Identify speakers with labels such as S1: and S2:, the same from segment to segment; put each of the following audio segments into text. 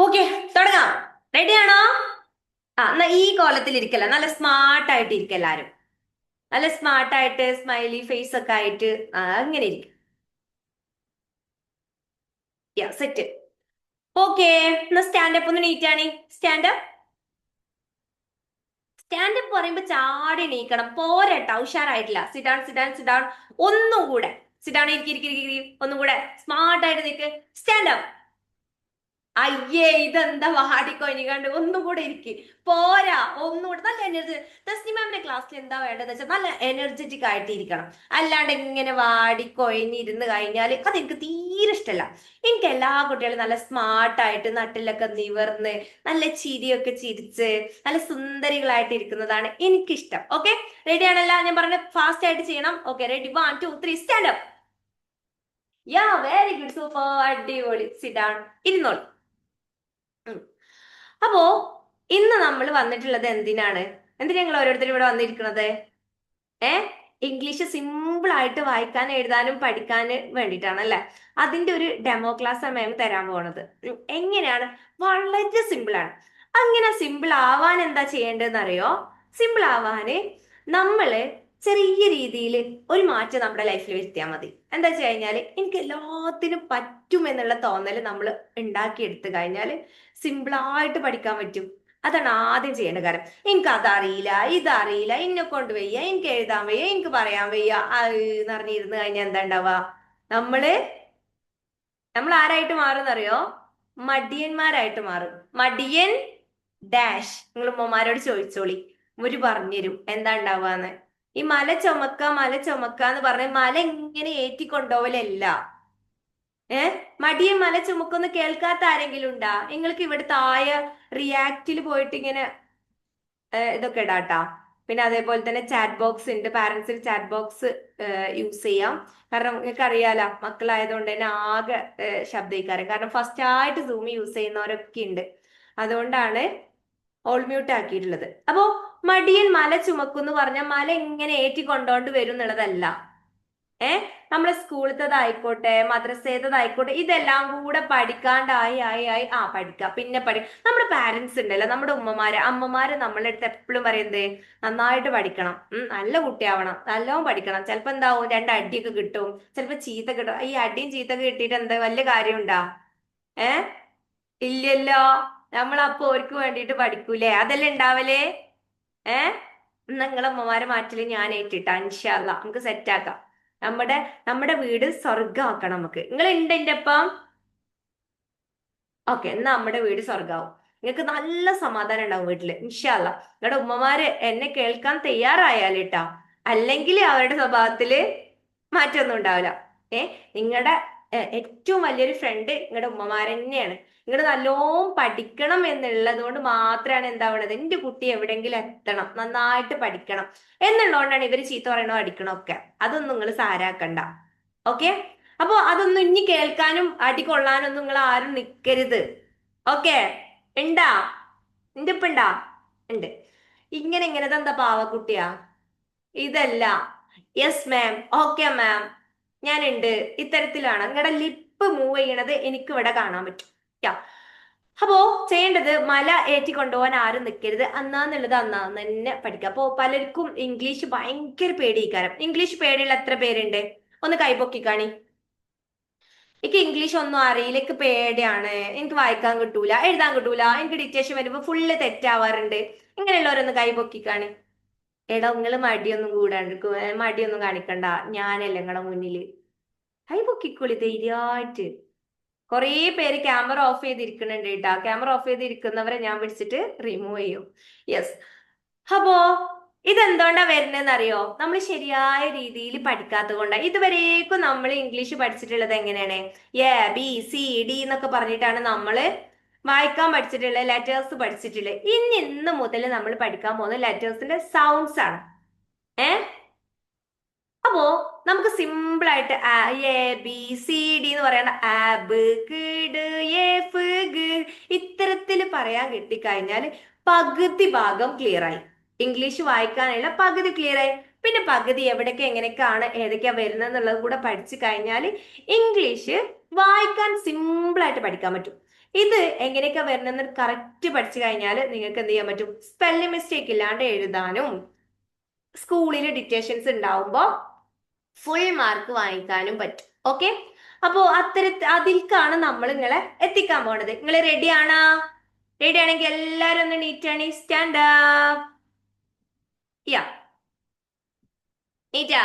S1: Okay, തുടങ്ങാം. റെഡിയാണോ? എന്നാ ഈ കോലത്തിൽ ഇരിക്കല്ല, നല്ല സ്മാർട്ടായിട്ട് ഇരിക്കല്ലാരും. നല്ല സ്മാർട്ടായിട്ട് സ്മൈലി ഫേസ് ഒക്കെ ആയിട്ട് അങ്ങനെ ഇരിക്കും. സെറ്റ്. ഓക്കെ, എന്നാ സ്റ്റാൻഡപ്പ് ഒന്ന് നീറ്റാണി. സ്റ്റാൻഡപ്പ്. സ്റ്റാൻഡപ്പ് പറയുമ്പോ ചാടി നീക്കണം, പോരട്ടാ, ഉഷാറായിട്ടില്ല. സിഡാൺ സിഡാൺ സിഡാൺ. ഒന്നും കൂടെ സിഡാൺ, ഇരിക്കും. ഒന്നും കൂടെ സ്മാർട്ടായിട്ട് നിൽക്ക്. സ്റ്റാൻഡപ്പ്. അയ്യേ, ഇതെന്താ വാടിക്കൊഞ്ഞി കണ്ട്. ഒന്നും കൂടെ ഇരിക്കും. പോരാ, ഒന്നുകൂടെ നല്ല എനർജി. തസ്നി മാമിന്റെ ക്ലാസ്സിൽ എന്താ വേണ്ടതെന്ന് വെച്ചാൽ നല്ല എനർജറ്റിക് ആയിട്ട് ഇരിക്കണം. അല്ലാണ്ട് ഇങ്ങനെ വാടിക്കൊഴിഞ്ഞിരുന്ന് കഴിഞ്ഞാൽ അതെനിക്ക് തീരെ ഇഷ്ടമല്ല. എനിക്ക് എല്ലാ കുട്ടികളും നല്ല സ്മാർട്ടായിട്ട് നട്ടിലൊക്കെ നിവർന്ന് നല്ല ചിരിയൊക്കെ ചിരിച്ച് നല്ല സുന്ദരികളായിട്ട് ഇരിക്കുന്നതാണ് എനിക്കിഷ്ടം. ഓക്കെ, റെഡി ആണല്ലോ? ഞാൻ പറഞ്ഞ ഫാസ്റ്റ് ആയിട്ട് ചെയ്യണം. Okay, ready, 1 2 3 stand up. Yeah, very good, super, അടിപൊളി. സിറ്റ് ഡൗൺ, ഇരുന്നോളൂ. അപ്പോ ഇന്ന് നമ്മൾ വന്നിട്ടുള്ളത് എന്തിനാ ഞങ്ങൾ ഓരോരുത്തരും ഇവിടെ വന്നിരിക്കുന്നത്? ഏ ഇംഗ്ലീഷ് സിമ്പിൾ ആയിട്ട് വായിക്കാൻ എഴുതാനും പഠിക്കാൻ വേണ്ടിയിട്ടാണ് അല്ലെ? അതിന്റെ ഒരു ഡെമോ ക്ലാസ് മാം തരാൻ പോണത്. എങ്ങനെയാണ്? വളരെ സിമ്പിൾ ആണ്. അങ്ങനെ സിമ്പിൾ ആവാൻ എന്താ ചെയ്യേണ്ടതെന്ന് അറിയോ? സിമ്പിൾ ആവാന് നമ്മള് ചെറിയ രീതിയിൽ ഒരു മാറ്റം നമ്മുടെ ലൈഫിൽ വരുത്തിയാൽ മതി. എന്താ വെച്ച് കഴിഞ്ഞാല് എനിക്ക് എല്ലാത്തിനും പറ്റും എന്നുള്ള തോന്നൽ നമ്മൾ ഉണ്ടാക്കിയെടുത്തു കഴിഞ്ഞാൽ സിമ്പിളായിട്ട് പഠിക്കാൻ പറ്റും. അതാണ് ആദ്യം ചെയ്യേണ്ട കാര്യം. എനിക്ക് അതറിയില്ല, ഇതറിയില്ല, എന്നെ കൊണ്ട് വയ്യ, എനിക്ക് എഴുതാൻ വയ്യ, എനിക്ക് പറയാൻ വയ്യ എന്ന് പറഞ്ഞിരുന്ന് കഴിഞ്ഞാൽ എന്താ ഉണ്ടാവുക? നമ്മള് നമ്മൾ ആരായിട്ട് മാറുന്നറിയോ? മടിയന്മാരായിട്ട് മാറും. മടിയൻ ഡാഷ്. നിങ്ങൾ ഉമ്മമാരോട് ചോദിച്ചോളി, ഒരു പറഞ്ഞുതരും എന്താ ഉണ്ടാവുകയെന്ന്. ഈ മല ചുമക്ക എന്ന് പറഞ്ഞ മല ഇങ്ങനെ ഏറ്റിക്കൊണ്ടോവലല്ല. മടിയൻ മല ചുമക്കൊന്ന് കേൾക്കാത്ത ആരെങ്കിലും ഉണ്ടാ? നിങ്ങൾക്ക് ഇവിടെ താഴെ റിയാക്റ്റിൽ പോയിട്ട് ഇങ്ങനെ ഇതൊക്കെ ഇടാട്ടാ. പിന്നെ അതേപോലെ തന്നെ ചാറ്റ് ബോക്സ് ഉണ്ട്, പാരന്റ്സിന് ചാറ്റ് ബോക്സ് യൂസ് ചെയ്യാം. കാരണം നിങ്ങൾക്ക് അറിയാലോ, മക്കളായതുകൊണ്ട് തന്നെ ആകെ ശബ്ദിക്കാറ്. കാരണം ഫസ്റ്റ് ആയിട്ട് സൂം യൂസ് ചെയ്യുന്നവരൊക്കെ ഉണ്ട്. അതുകൊണ്ടാണ് ഓൾ മ്യൂട്ട് ആക്കിയിട്ടുള്ളത്. അപ്പോ മടിയൻ മല ചുമക്കുന്നു പറഞ്ഞാൽ മല എങ്ങനെ ഏറ്റി കൊണ്ടോണ്ട് വരും എന്നുള്ളതല്ല. നമ്മളെ സ്കൂളത്തേതായിക്കോട്ടെ മദ്രസേതായിക്കോട്ടെ, ഇതെല്ലാം കൂടെ പഠിക്കാണ്ടായി പഠിക്കാം, പിന്നെ നമ്മുടെ പാരന്റ്സ് ഉണ്ടല്ലോ, നമ്മുടെ അമ്മമാര് നമ്മളെ അടുത്ത് എപ്പോഴും പറയുന്നത് നന്നായിട്ട് പഠിക്കണം, നല്ല കുട്ടിയാവണം, നല്ലോണം പഠിക്കണം. ചിലപ്പോ എന്താവും, അടിയൊക്കെ കിട്ടും, ചിലപ്പോ ചീത്ത കിട്ടും. ഈ അടിയും ചീത്തൊക്കെ കിട്ടിയിട്ട് എന്താ വലിയ കാര്യമുണ്ടാ? ഏ ഇല്ലല്ലോ. നമ്മളപ്പോ ഓർക്ക് വേണ്ടിയിട്ട് പഠിക്കൂലേ? അതല്ലേ ഉണ്ടാവലേ? ഏ നിങ്ങളെ അമ്മമാരെ മാറ്റില് ഞാൻ ഏറ്റിട്ടാ, ഇൻഷാ അല്ലാ നമുക്ക് സെറ്റ് ആക്കാം. നമ്മുടെ നമ്മുടെ വീട് സ്വർഗമാക്കണം നമുക്ക്. നിങ്ങൾ ഉണ്ട് എന്റെ ഒപ്പം? ഓക്കെ, എന്നാ നമ്മുടെ വീട് സ്വർഗാവും. നിങ്ങൾക്ക് നല്ല സമാധാനം ഉണ്ടാവും വീട്ടില്, ഇൻഷാ അല്ലാ. നിങ്ങളുടെ ഉമ്മമാര് എന്നെ കേൾക്കാൻ തയ്യാറായാലിട്ടാ. അല്ലെങ്കിൽ അവരുടെ സ്വഭാവത്തില് മാറ്റമൊന്നും ഉണ്ടാവില്ല. ഏ നിങ്ങളുടെ ഏറ്റവും വലിയൊരു ഫ്രണ്ട് നിങ്ങളുടെ ഉമ്മമാര് തന്നെയാണ്. നിങ്ങൾ നല്ലോണം പഠിക്കണം എന്നുള്ളത് കൊണ്ട് മാത്രമാണ് എന്താവണത്, എന്റെ കുട്ടി എവിടെയെങ്കിലും എത്തണം, നന്നായിട്ട് പഠിക്കണം എന്നുള്ളതുകൊണ്ടാണ് ഇവര് ചീത്ത പറയണോ അടിക്കണോ ഒക്കെ. അതൊന്നും നിങ്ങൾ സാരാക്കണ്ട. ഓക്കെ, അപ്പൊ അതൊന്നും ഇനി കേൾക്കാനും അടി കൊള്ളാനൊന്നും നിങ്ങൾ ആരും നിക്കരുത്. ഓക്കെ, ഉണ്ടാ? എന്റെ ഇപ്പൊ ഉണ്ടാ? ഉണ്ട്. ഇങ്ങനെ എന്താ പാവക്കുട്ടിയാ? ഇതല്ല. യെസ് മാം, ഓക്കെ മാം, ഞാനുണ്ട്. ഇത്തരത്തിലാണ് നിങ്ങളുടെ ലിപ്പ് മൂവ് ചെയ്യണത് എനിക്ക് ഇവിടെ കാണാൻ പറ്റും. യാ. അപ്പോ ചെയ്യേണ്ടത്, മല ഏറ്റി കൊണ്ടുപോകാൻ ആരും നിൽക്കരുത്. അന്നാന്നുള്ളത് അന്നാന്ന് തന്നെ പഠിക്കുക. അപ്പോ പലർക്കും ഇംഗ്ലീഷ് ഭയങ്കര പേടിക്കാരം. ഇംഗ്ലീഷ് പേടിയുള്ള എത്ര പേരുണ്ട്? ഒന്ന് കൈപൊക്കി കാണി. എനിക്ക് ഇംഗ്ലീഷ് ഒന്നും അറിയില്ല, എനിക്ക് പേടിയാണ്, എനിക്ക് വായിക്കാൻ കിട്ടൂല, എഴുതാൻ കിട്ടൂല, എനിക്ക് ഡിക്റ്റേഷൻ വരുമ്പോ ഫുള്ള് തെറ്റാവാറുണ്ട്, ഇങ്ങനെയുള്ളവരൊന്ന് കൈപൊക്കി കാണി. എടാ, നിങ്ങള് മടിയൊന്നും കാണിക്കണ്ട, ഞാനല്ലേ നിങ്ങളെ മുന്നില്. കൈ പൊക്കിക്കോളി ധൈര്യമായിട്ട്. കുറേ പേര് ക്യാമറ ഓഫ് ചെയ്തിരിക്കുന്നുണ്ട് കേട്ടാ. ക്യാമറ ഓഫ് ചെയ്തിരിക്കുന്നവരെ ഞാൻ പിടിച്ചിട്ട് റിമൂവ് ചെയ്യും. യെസ്. അപ്പോ ഇതെന്തുകൊണ്ടാ വരുന്നതെന്ന് അറിയോ? നമ്മൾ ശരിയായ രീതിയിൽ പഠിക്കാത്തത് കൊണ്ടാണ്. ഇതുവരേക്കും നമ്മൾ ഇംഗ്ലീഷ് പഠിച്ചിട്ടുള്ളത് എങ്ങനെയാണ്? എ ബി സി ഡി എന്നൊക്കെ പറഞ്ഞിട്ടാണ് നമ്മള് വായിക്കാൻ പഠിച്ചിട്ടുള്ളത്, ലെറ്റേഴ്സ് പഠിച്ചിട്ടുള്ളത്. ഇന്ന് മുതൽ നമ്മൾ പഠിക്കാൻ പോകുന്ന ലെറ്റേഴ്സിന്റെ സൗണ്ട്സ് ആണ്. ഏ അപ്പോ നമുക്ക് സിമ്പിൾ ആയിട്ട് എ ബി സി ഡി എന്ന് പറയണ ആബ് കിട് എഫ് ഗ ഇത്തരത്തിൽ പറയാൻ കിട്ടിക്കഴിഞ്ഞാൽ പകുതി ഭാഗം ക്ലിയർ ആയി. ഇംഗ്ലീഷ് വായിക്കാനുള്ള പകുതി ക്ലിയർ ആയി. പിന്നെ പകുതി എവിടേക്ക് എങ്ങനെയൊക്കെയാണ് ഏതൊക്കെയാ വരുന്നത് എന്നുള്ളത് കൂടെ പഠിച്ചു കഴിഞ്ഞാൽ ഇംഗ്ലീഷ് വായിക്കാൻ സിമ്പിൾ ആയിട്ട് പഠിക്കാൻ പറ്റും. ഇത് എങ്ങനെയൊക്കെ വരണമെന്ന് കറക്റ്റ് പഠിച്ചു കഴിഞ്ഞാൽ നിങ്ങൾക്ക് എന്ത് ചെയ്യാൻ പറ്റും? സ്പെല്ലിംഗ് മിസ്റ്റേക്ക് ഇല്ലാണ്ട് എഴുതാനും സ്കൂളിൽ ഡിറ്റേഷൻസ് ഉണ്ടാവുമ്പോ ഫുൾ മാർക്ക് വാങ്ങിക്കാനും പറ്റും. ഓക്കെ, അപ്പോ അതിൽക്കാണ് നമ്മൾ നിങ്ങളെ എത്തിക്കാൻ പോണത്. നിങ്ങൾ റെഡി ആണോ? റെഡി ആണെങ്കിൽ എല്ലാരും ഒന്ന് നീറ്റാണ്, സ്റ്റാൻഡ് അപ്പ്. യാ, നീറ്റാ.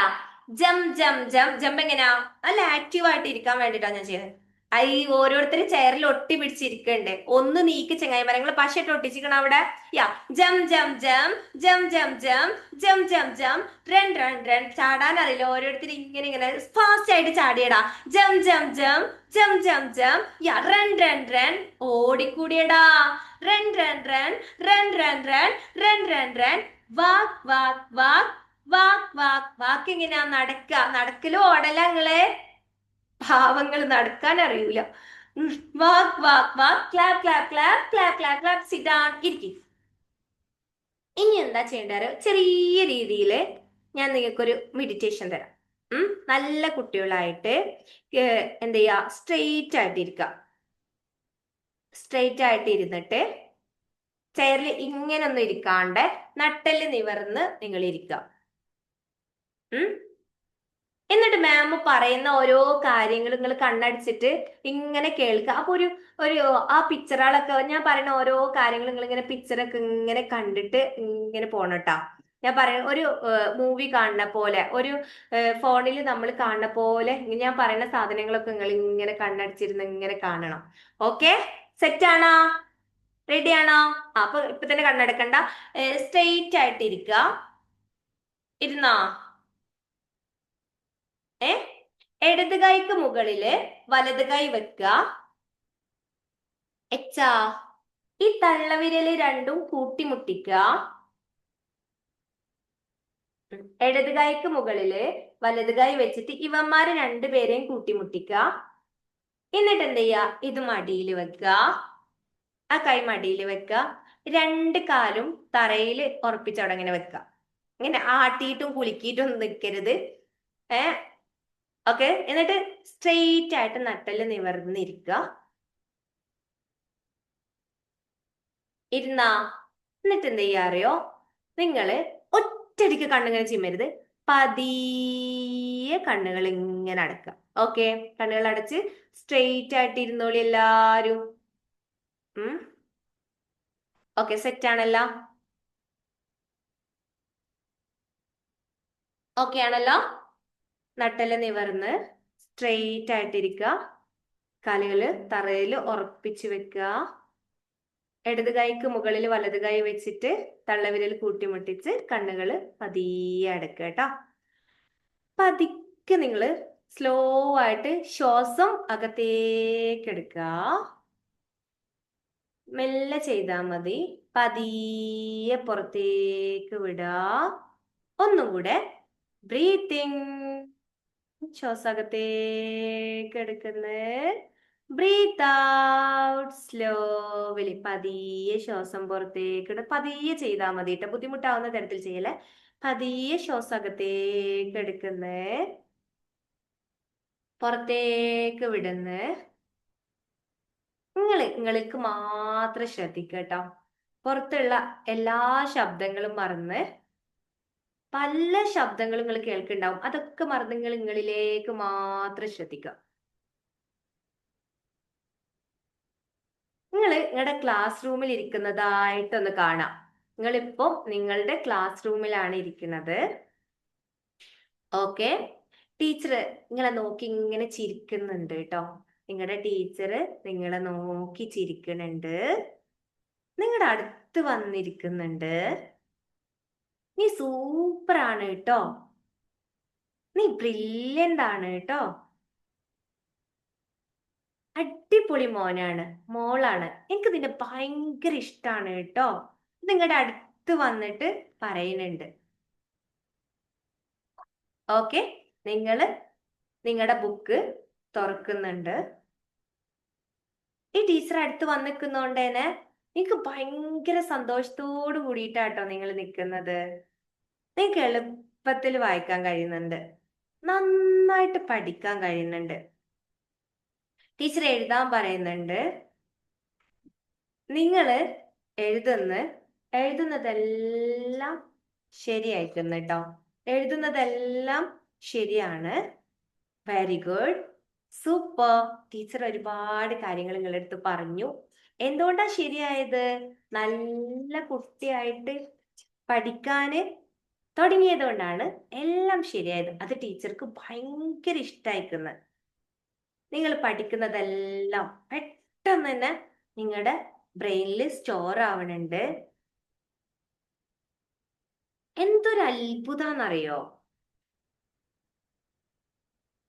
S1: ജം ജം ജം ജമ്പ് എങ്ങനെയാ? നല്ല ആക്റ്റീവ് ആയിട്ട് ഇരിക്കാൻ വേണ്ടിട്ടാ ഞാൻ ചെയ്യുന്നത്. ഈ ഓരോരുത്തരും ചെയറിൽ ഒട്ടി പിടിച്ചിരിക്കണ്ടേ, ഒന്ന് നീക്കി ചെങ്ങായിമാരെ. നിങ്ങൾ പശയിട്ട് ഒട്ടിച്ചിരിക്കണം അവിടെ. യാ, ജം ജം ജം ജം ജം ജം ജം ജം ജം റൺ റൺ റൺ. ചാടാൻ അറിയില്ല ഓരോരുത്തരും ഇങ്ങനെ ഇങ്ങനെ ഫാസ്റ്റ് ആയിട്ട് ചാടിയടാ. ജം ജം ജം ജം ജം ജം. Yeah, run run run. ഓടിക്കൂടിയടാ. Run run run run run run run run run. Walk walk walk walk walk walk. എങ്ങനെയാ നടക്കലും ഓടല നിങ്ങളെ പാവങ്ങൾ, നടക്കാൻ അറിയൂല. Walk walk walk. Clap clap clap clap clap clap. Sit down, ഇരിക്കും. ഇനി എന്താ ചെയ്യേണ്ടത്? ചെറിയ രീതിയിൽ ഞാൻ നിങ്ങൾക്കൊരു മെഡിറ്റേഷൻ തരാം. നല്ല കുട്ടികളായിട്ട് എന്ത് ചെയ്യാ? സ്ട്രെയിറ്റ് ആയിട്ട് ഇരിക്കുക. സ്ട്രെയിറ്റ് ആയിട്ട് ഇരുന്നിട്ട് ചെയറിൽ ഇങ്ങനൊന്നും ഇരിക്കാണ്ട് നട്ടെല്ല് നിവർന്ന് നിങ്ങൾ ഇരിക്കുക. എന്നിട്ട് മാം പറയുന്ന ഓരോ കാര്യങ്ങൾ നിങ്ങൾ കണ്ണടിച്ചിട്ട് ഇങ്ങനെ കേൾക്കുക. അപ്പൊ ഒരു ഒരു ആ പിക്ചറുകളൊക്കെ, ഞാൻ പറയുന്ന ഓരോ കാര്യങ്ങൾ നിങ്ങൾ ഇങ്ങനെ പിക്ചറൊക്കെ ഇങ്ങനെ കണ്ടിട്ട് ഇങ്ങനെ പോണട്ടാ. ഞാൻ പറയുന്ന ഒരു മൂവി കാണുന്ന പോലെ, ഒരു ഫോണിൽ നമ്മൾ കാണുന്ന പോലെ ഞാൻ പറയുന്ന സാധനങ്ങളൊക്കെ നിങ്ങൾ ഇങ്ങനെ കണ്ണടിച്ചിരുന്ന് ഇങ്ങനെ കാണണം. ഓക്കെ, സെറ്റ് ആണോ? റെഡി ആണോ? അപ്പൊ ഇപ്പൊ തന്നെ കണ്ണടക്കണ്ട, സ്ട്രെയിറ്റ് ആയിട്ട് ഇരിക്കുക. ഇരുന്നോ? ഇടത് കൈക്ക് മുകളില് വലത് കൈ വെക്കുക. എച്ചാ, ഈ തള്ളവിരല് രണ്ടും കൂട്ടിമുട്ടിക്കുക. ഇടത് കൈക്ക് മുകളില് വലത് കൈ വെച്ചിട്ട് ഇവന്മാര് രണ്ടുപേരെയും കൂട്ടിമുട്ടിക്കുക. എന്നിട്ട് എന്ത് ചെയ്യാ? ഇത് മടിയിൽ വെക്കുക. ആ കൈ മടിയിൽ വെക്കുക. രണ്ട് കാലും തറയിൽ ഉറപ്പിച്ചവിടെ ഇങ്ങനെ വെക്കുക. ഇങ്ങനെ ആട്ടിയിട്ടും കുലുക്കിയിട്ടും നിൽക്കരുത്. ഓക്കെ, എന്നിട്ട് സ്ട്രെയിറ്റ് ആയിട്ട് നട്ടല് നിവർന്നിരിക്കുക. ഇരുന്നാ? എന്നിട്ട് എന്ത് ചെയ്യാ അറിയോ? നിങ്ങള് ഒറ്റയടിക്ക് കണ്ണുകൾ ചിമ്മരുത്. പതിയെ കണ്ണുകൾ ഇങ്ങനെ അടക്കുക. ഓക്കെ, കണ്ണുകൾ അടച്ച് സ്ട്രെയിറ്റ് ആയിട്ട് ഇരുന്നോളി എല്ലാരും. ഓക്കെ, സെറ്റ് ആണല്ലോ? ഓക്കെ ആണല്ലോ? നട്ടല് നിവർന്ന് സ്ട്രെയിറ്റ് ആയിട്ടിരിക്കുക. കാലുകള് തറയിൽ ഉറപ്പിച്ച് വെക്കുക. ഇടത് കൈക്ക് മുകളിൽ വലത് കൈ വെച്ചിട്ട് തള്ളവിരൽ കൂട്ടിമുട്ടിച്ച് കണ്ണുകള് പതിയെ അടക്കുക കേട്ടോ. പതുക്കെ നിങ്ങള് സ്ലോ ആയിട്ട് ശ്വാസം അകത്തേക്ക് എടുക്കുക. മെല്ലെ ചെയ്താൽ മതി. പതിയെ പുറത്തേക്ക് വിടുക. ഒന്നും കൂടെ. ബ്രീത്തിങ്. ശ്വാസം അകത്തേക്ക് എടുക്കുന്നേ. Breathe out slowly. പതിയെ ശ്വാസം പുറത്തേക്ക് പതിയെ ചെയ്താൽ മതി കേട്ടോ. ബുദ്ധിമുട്ടാവുന്ന തരത്തിൽ ചെയ്യല്ലേ. പതിയെ ശ്വാസം അകത്തേക്ക് എടുക്കുന്നേ, പുറത്തേക്ക് വിടുന്നേ. നിങ്ങൾക്ക് മാത്രം ശ്രദ്ധിക്കുക കേട്ടോ. പുറത്തുള്ള എല്ലാ ശബ്ദങ്ങളും മറന്ന്, പല ശബ്ദങ്ങളും നിങ്ങൾ കേൾക്കുന്നുണ്ടാവും, അതൊക്കെ മറന്ന് നിങ്ങളിലേക്ക് മാത്രം ശ്രദ്ധിക്കുക. നിങ്ങളുടെ ക്ലാസ് റൂമിൽ ഇരിക്കുന്നതായിട്ടൊന്ന് കാണാം. നിങ്ങളിപ്പോ നിങ്ങളുടെ ക്ലാസ് റൂമിലാണ് ഇരിക്കുന്നത്. ഓക്കെ, ടീച്ചർ നിങ്ങളെ നോക്കി ഇങ്ങനെ ചിരിക്കുന്നുണ്ട് കേട്ടോ. നിങ്ങളുടെ ടീച്ചർ നിങ്ങളെ നോക്കി ചിരിക്കുന്നുണ്ട്. നിങ്ങളുടെ അടുത്ത് വന്നിരിക്കുന്നുണ്ട്. നീ സൂപ്പർ ആണ് കേട്ടോ. നീ ബ്രില്യൻ്റ് ആണ് കേട്ടോ. അടിപൊളി മോനാണ്, മോളാണ്, എനിക്ക് നിന്നെ ഭയങ്കര ഇഷ്ടമാണ് കേട്ടോ. നിങ്ങളുടെ അടുത്ത് വന്നിട്ട് പറയുന്നുണ്ട്. ഓക്കെ, നിങ്ങളുടെ ബുക്ക് തുറക്കുന്നുണ്ട്. ഈ ടീച്ചർ അടുത്ത് വന്ന് നിൽക്കുന്നോണ്ട് തന്നെ നിങ്ങൾക്ക് ഭയങ്കര സന്തോഷത്തോട് കൂടിയിട്ടാട്ടോ നിങ്ങൾ നിൽക്കുന്നത്. നിങ്ങൾക്ക് എളുപ്പത്തിൽ വായിക്കാൻ കഴിയുന്നുണ്ട്, നന്നായിട്ട് പഠിക്കാൻ കഴിയുന്നുണ്ട്. ടീച്ചർ എഴുതാൻ പറയുന്നുണ്ട്. നിങ്ങള് എഴുതുന്നതെല്ലാം ശരിയായിട്ടുണ്ട് കേട്ടോ. എഴുതുന്നതെല്ലാം ശരിയാണ്. Very good, super. ടീച്ചർ ഒരുപാട് കാര്യങ്ങൾ നിങ്ങളുടെ അടുത്ത് പറഞ്ഞു. എന്തുകൊണ്ടാ ശരിയായത്? നല്ല കുട്ടിയായിട്ട് പഠിക്കാന് തുടങ്ങിയത് കൊണ്ടാണ് എല്ലാം ശരിയായത്. അത് ടീച്ചർക്ക് ഭയങ്കര ഇഷ്ടായിക്കുന്നത്. നിങ്ങൾ പഠിക്കുന്നതെല്ലാം പെട്ടെന്ന് തന്നെ നിങ്ങളുടെ ബ്രെയിനിൽ സ്റ്റോർ ആവണുണ്ട്. എന്തൊരു അത്ഭുതാന്നറിയോ?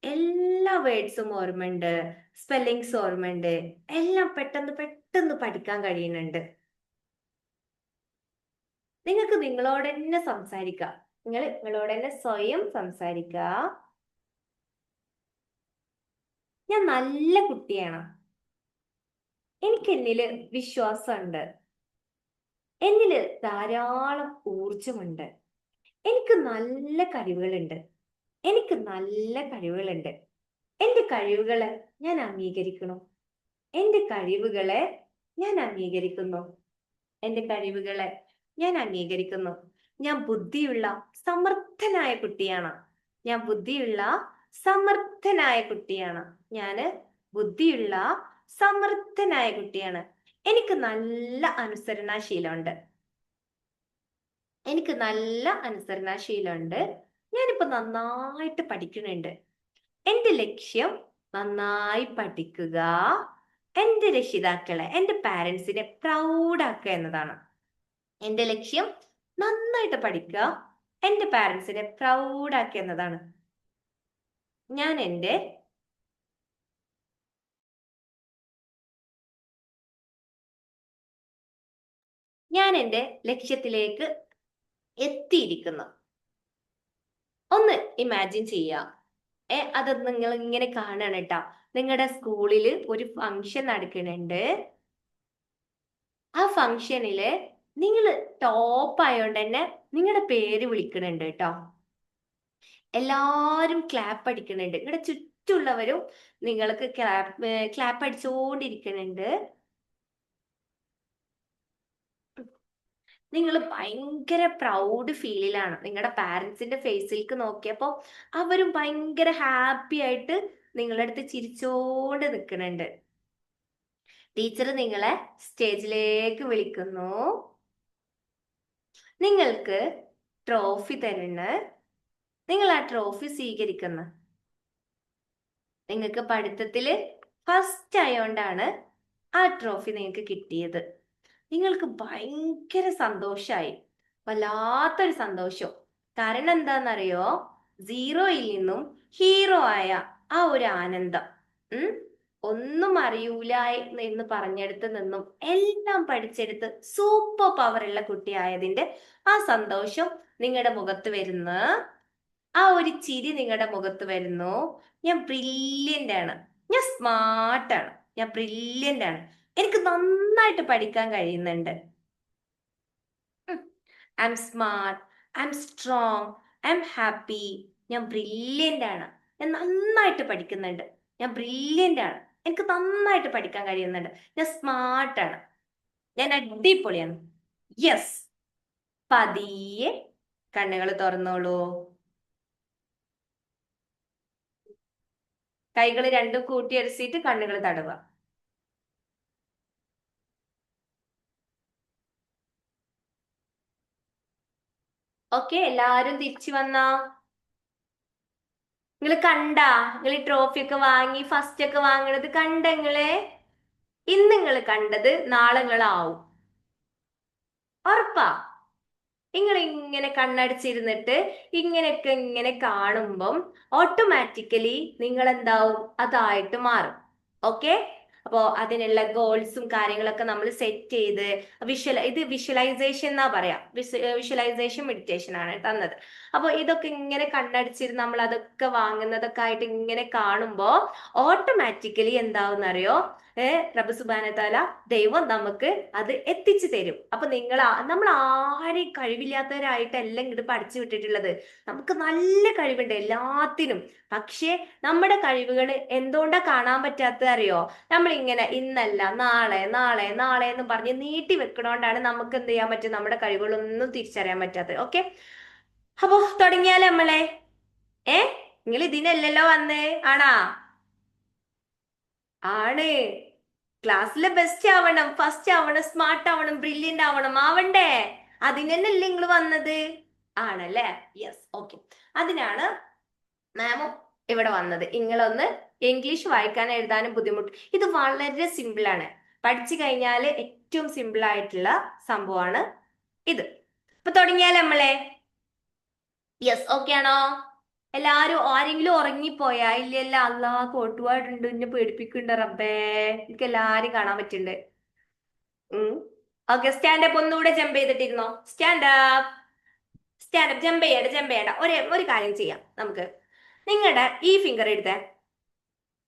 S1: എല്ലാ വേർഡ്സും ഓർമ്മയുണ്ട്, സ്പെല്ലിങ്സ് ഓർമ്മയുണ്ട്, എല്ലാം പെട്ടെന്ന് പെട്ടെന്ന് പഠിക്കാൻ കഴിയുന്നുണ്ട്. നിങ്ങൾക്ക് നിങ്ങളോട് തന്നെ സംസാരിക്കാം. നിങ്ങളോട് തന്നെ സ്വയം സംസാരിക്ക. ഞാൻ നല്ല കുട്ടിയാണ്. എനിക്ക് എന്നില് വിശ്വാസമുണ്ട്. എന്നില് ധാരാളം ഊർജമുണ്ട്. എനിക്ക് നല്ല കഴിവുകളുണ്ട്. എനിക്ക് നല്ല കഴിവുകളുണ്ട്. എന്റെ കഴിവുകളെ ഞാൻ അംഗീകരിക്കണം. എന്റെ കഴിവുകളെ ഞാൻ അംഗീകരിക്കുന്നു. എന്റെ കഴിവുകളെ ഞാൻ അംഗീകരിക്കുന്നു. ഞാൻ ബുദ്ധിയുള്ള സമർത്ഥനായ കുട്ടിയാണ്. ഞാൻ ബുദ്ധിയുള്ള സമർത്ഥനായ കുട്ടിയാണ്. ഞാന് ബുദ്ധിയുള്ള സമർത്ഥനായ കുട്ടിയാണ്. എനിക്ക് നല്ല അനുസരണാശീലമുണ്ട്. എനിക്ക് നല്ല അനുസരണാശീലമുണ്ട്. ഞാനിപ്പോ നന്നായിട്ട് പഠിക്കുന്നുണ്ട്. എന്റെ ലക്ഷ്യം നന്നായി പഠിക്കുക, എന്റെ രക്ഷിതാക്കളെ, എന്റെ പാരൻസിനെ പ്രൗഡാക്കുക എന്നതാണ്. എന്റെ ലക്ഷ്യം നന്നായിട്ട് പഠിക്കുക, എന്റെ പാരൻസിനെ പ്രൗഡാക്കുക എന്നതാണ്. ഞാൻ എന്റെ ലക്ഷ്യത്തിലേക്ക് എത്തിയിരിക്കുന്നു. ഒന്ന് ഇമാജിൻ ചെയ്യുക. അത് നിങ്ങൾ ഇങ്ങനെ കാണണം കേട്ടോ. നിങ്ങളുടെ സ്കൂളിൽ ഒരു ഫംഗ്ഷൻ നടക്കുന്നുണ്ട്. ആ ഫംഗ്ഷനില് നിങ്ങൾ ടോപ്പ് ആയോണ്ട് തന്നെ നിങ്ങളുടെ പേര് വിളിക്കുന്നുണ്ട് കേട്ടോ. എല്ലാരും ക്ലാപ്പ് അടിക്കുന്നുണ്ട്. നിങ്ങളുടെ ചുറ്റുള്ളവരും നിങ്ങൾക്ക് ക്ലാപ്പ് അടിച്ചുകൊണ്ടിരിക്കുന്നുണ്ട്. നിങ്ങൾ ഭയങ്കര പ്രൗഡ് ഫീലിലാണ്. നിങ്ങളുടെ പാരൻസിന്റെ ഫേസിലേക്ക് നോക്കിയപ്പോ അവരും ഭയങ്കര ഹാപ്പി ആയിട്ട് നിങ്ങളുടെ അടുത്ത് ചിരിച്ചോണ്ട് നിൽക്കുന്നുണ്ട്. ടീച്ചർ നിങ്ങളെ സ്റ്റേജിലേക്ക് വിളിക്കുന്നു. നിങ്ങൾക്ക് ട്രോഫി തരുന്നു. നിങ്ങൾ ആ ട്രോഫി സ്വീകരിക്കുന്നു. നിങ്ങൾക്ക് പഠിത്തത്തില് ഫസ്റ്റ് ആയോണ്ടാണ് ആ ട്രോഫി നിങ്ങൾക്ക് കിട്ടിയത്. നിങ്ങൾക്ക് ഭയങ്കര സന്തോഷായി, വല്ലാത്തൊരു സന്തോഷം. കാരണം എന്താണെന്നറിയോ? സീറോയിൽ നിന്നും ഹീറോ ആയ ആ ഒരു ആനന്ദം. ഒന്നും അറിയൂല എന്ന് പറഞ്ഞെടുത്ത് നിന്നും എല്ലാം പഠിച്ചെടുത്ത് സൂപ്പർ പവർ ഉള്ള കുട്ടിയായതിന്റെ ആ സന്തോഷം നിങ്ങളുടെ മുഖത്ത് വരുന്നു. ആ ഒരു ചിരി നിങ്ങളുടെ മുഖത്ത് വരുന്നു. ഞാൻ ബ്രില്യൻ്റ് ആണ്, ഞാൻ സ്മാർട്ടാണ്, ഞാൻ ബ്രില്യൻ്റ് ആണ്, എനിക്ക് നന്നായിട്ട് പഠിക്കാൻ കഴിയുന്നുണ്ട്. I M smart, I M strong, I am happy. ഞാൻ ബ്രില്യൻ്റ് ആണ്, ഞാൻ നന്നായിട്ട് പഠിക്കുന്നുണ്ട്, ഞാൻ ബ്രില്യൻ്റ് ആണ്, എനിക്ക് നന്നായിട്ട് പഠിക്കാൻ കഴിയുന്നുണ്ട്, ഞാൻ സ്മാർട്ടാണ്, ഞാൻ അടിപൊളിയാണ്. യെസ്. പതിയെ കണ്ണുകൾ തുറന്നോളൂ. കൈകൾ രണ്ടും കൂട്ടിയരച്ചിട്ട് കണ്ണുകൾ തടവുക. ഓക്കെ, എല്ലാരും തിരിച്ചു വന്നാ? നിങ്ങൾ കണ്ടാ? നിങ്ങൾ ട്രോഫി ഒക്കെ വാങ്ങി ഫസ്റ്റ് ഒക്കെ വാങ്ങണത് കണ്ട നിങ്ങളെ? ഇന്ന് നിങ്ങൾ കണ്ടത് നാളെ നിങ്ങളാവും. ഉറപ്പാ? നിങ്ങൾ ഇങ്ങനെ കണ്ണടച്ചിരുന്നിട്ട് ഇങ്ങനെയൊക്കെ ഇങ്ങനെ കാണുമ്പം ഓട്ടോമാറ്റിക്കലി നിങ്ങൾ എന്താവും? അതായിട്ട് മാറും. ഓക്കെ. അപ്പോ അതിനുള്ള ഗോൾസും കാര്യങ്ങളൊക്കെ നമ്മൾ സെറ്റ് ചെയ്ത് ഇത് വിഷ്വലൈസേഷൻ എന്നാ പറയാ. വിഷ്വലൈസേഷൻ മെഡിറ്റേഷൻ ആണ് തന്നത്. അപ്പൊ ഇതൊക്കെ ഇങ്ങനെ കണ്ണടിച്ചിരുന്ന് നമ്മൾ അതൊക്കെ വാങ്ങുന്നതൊക്കെ ആയിട്ട് ഇങ്ങനെ കാണുമ്പോ ഓട്ടോമാറ്റിക്കലി എന്താവും അറിയോ? റബ്ബ് സുബ്ഹാനഹു വ തആല ദൈവം നമുക്ക് അത് എത്തിച്ചു തരും. അപ്പൊ നമ്മൾ ആരെയും കഴിവില്ലാത്തവരായിട്ടല്ല ഇങ്ങോട്ട് പഠിച്ചു വിട്ടിട്ടുള്ളത്. നമുക്ക് നല്ല കഴിവുണ്ട് എല്ലാത്തിനും. പക്ഷേ നമ്മുടെ കഴിവുകൾ എന്തുകൊണ്ടാ കാണാൻ പറ്റാത്തത് അറിയോ? നമ്മൾ ഇങ്ങനെ ഇന്നല്ല നാളെ നാളെ നാളെ എന്ന് പറഞ്ഞ് നീട്ടി വെക്കണോണ്ടാണ് നമുക്ക് എന്ത് ചെയ്യാൻ പറ്റും, നമ്മുടെ കഴിവുകളൊന്നും തിരിച്ചറിയാൻ പറ്റാത്തത്. ഓക്കെ, അപ്പൊ തുടങ്ങിയാലേ നമ്മളെ. ഏ നിങ്ങൾ ഇതിനല്ലല്ലോ വന്നേ, ആണാ? ആണ്. ക്ലാസ്സിലെ ബെസ്റ്റ് ആവണം, ഫസ്റ്റ് ആവണം, സ്മാർട്ട് ആവണം, ബ്രില്യന്റ് ആവണം, ആവണ്ടേ? അതിനല്ലേ നിങ്ങൾ വന്നത്? ആണല്ലേ? Yes, okay. അതിനാണ് മാമും ഇവിടെ വന്നത്. നിങ്ങളൊന്ന് ഇംഗ്ലീഷ് വായിക്കാനും എഴുതാനും ബുദ്ധിമുട്ട്. ഇത് വളരെ സിമ്പിൾ ആണ്. പഠിച്ചു കഴിഞ്ഞാൽ ഏറ്റവും സിമ്പിൾ ആയിട്ടുള്ള സംഭവമാണ് ഇത്. അപ്പൊ തുടങ്ങിയാലേ നമ്മളെ. യെസ്, ഓക്കെ ആണോ? എല്ലാരും ആരെങ്കിലും ഉറങ്ങിപ്പോയാ? ഇല്ലല്ല, അല്ലാ കോട്ടുപാടുണ്ട്, എന്നെ പേടിപ്പിക്കുന്നുണ്ട് റബ്ബേ. എനിക്ക് എല്ലാരും കാണാൻ പറ്റുന്നുണ്ട്. ഓക്കെ, സ്റ്റാൻഡപ്പ് ഒന്നുകൂടെ ജമ്പ് ചെയ്തിട്ടിരുന്നോ? Stand up, stand up. ജമ്പ് ചെയ്യണ്ട. ഒരു കാര്യം ചെയ്യാം നമുക്ക്. നിങ്ങളുടെ ഈ ഫിംഗർ എടുത്തേ,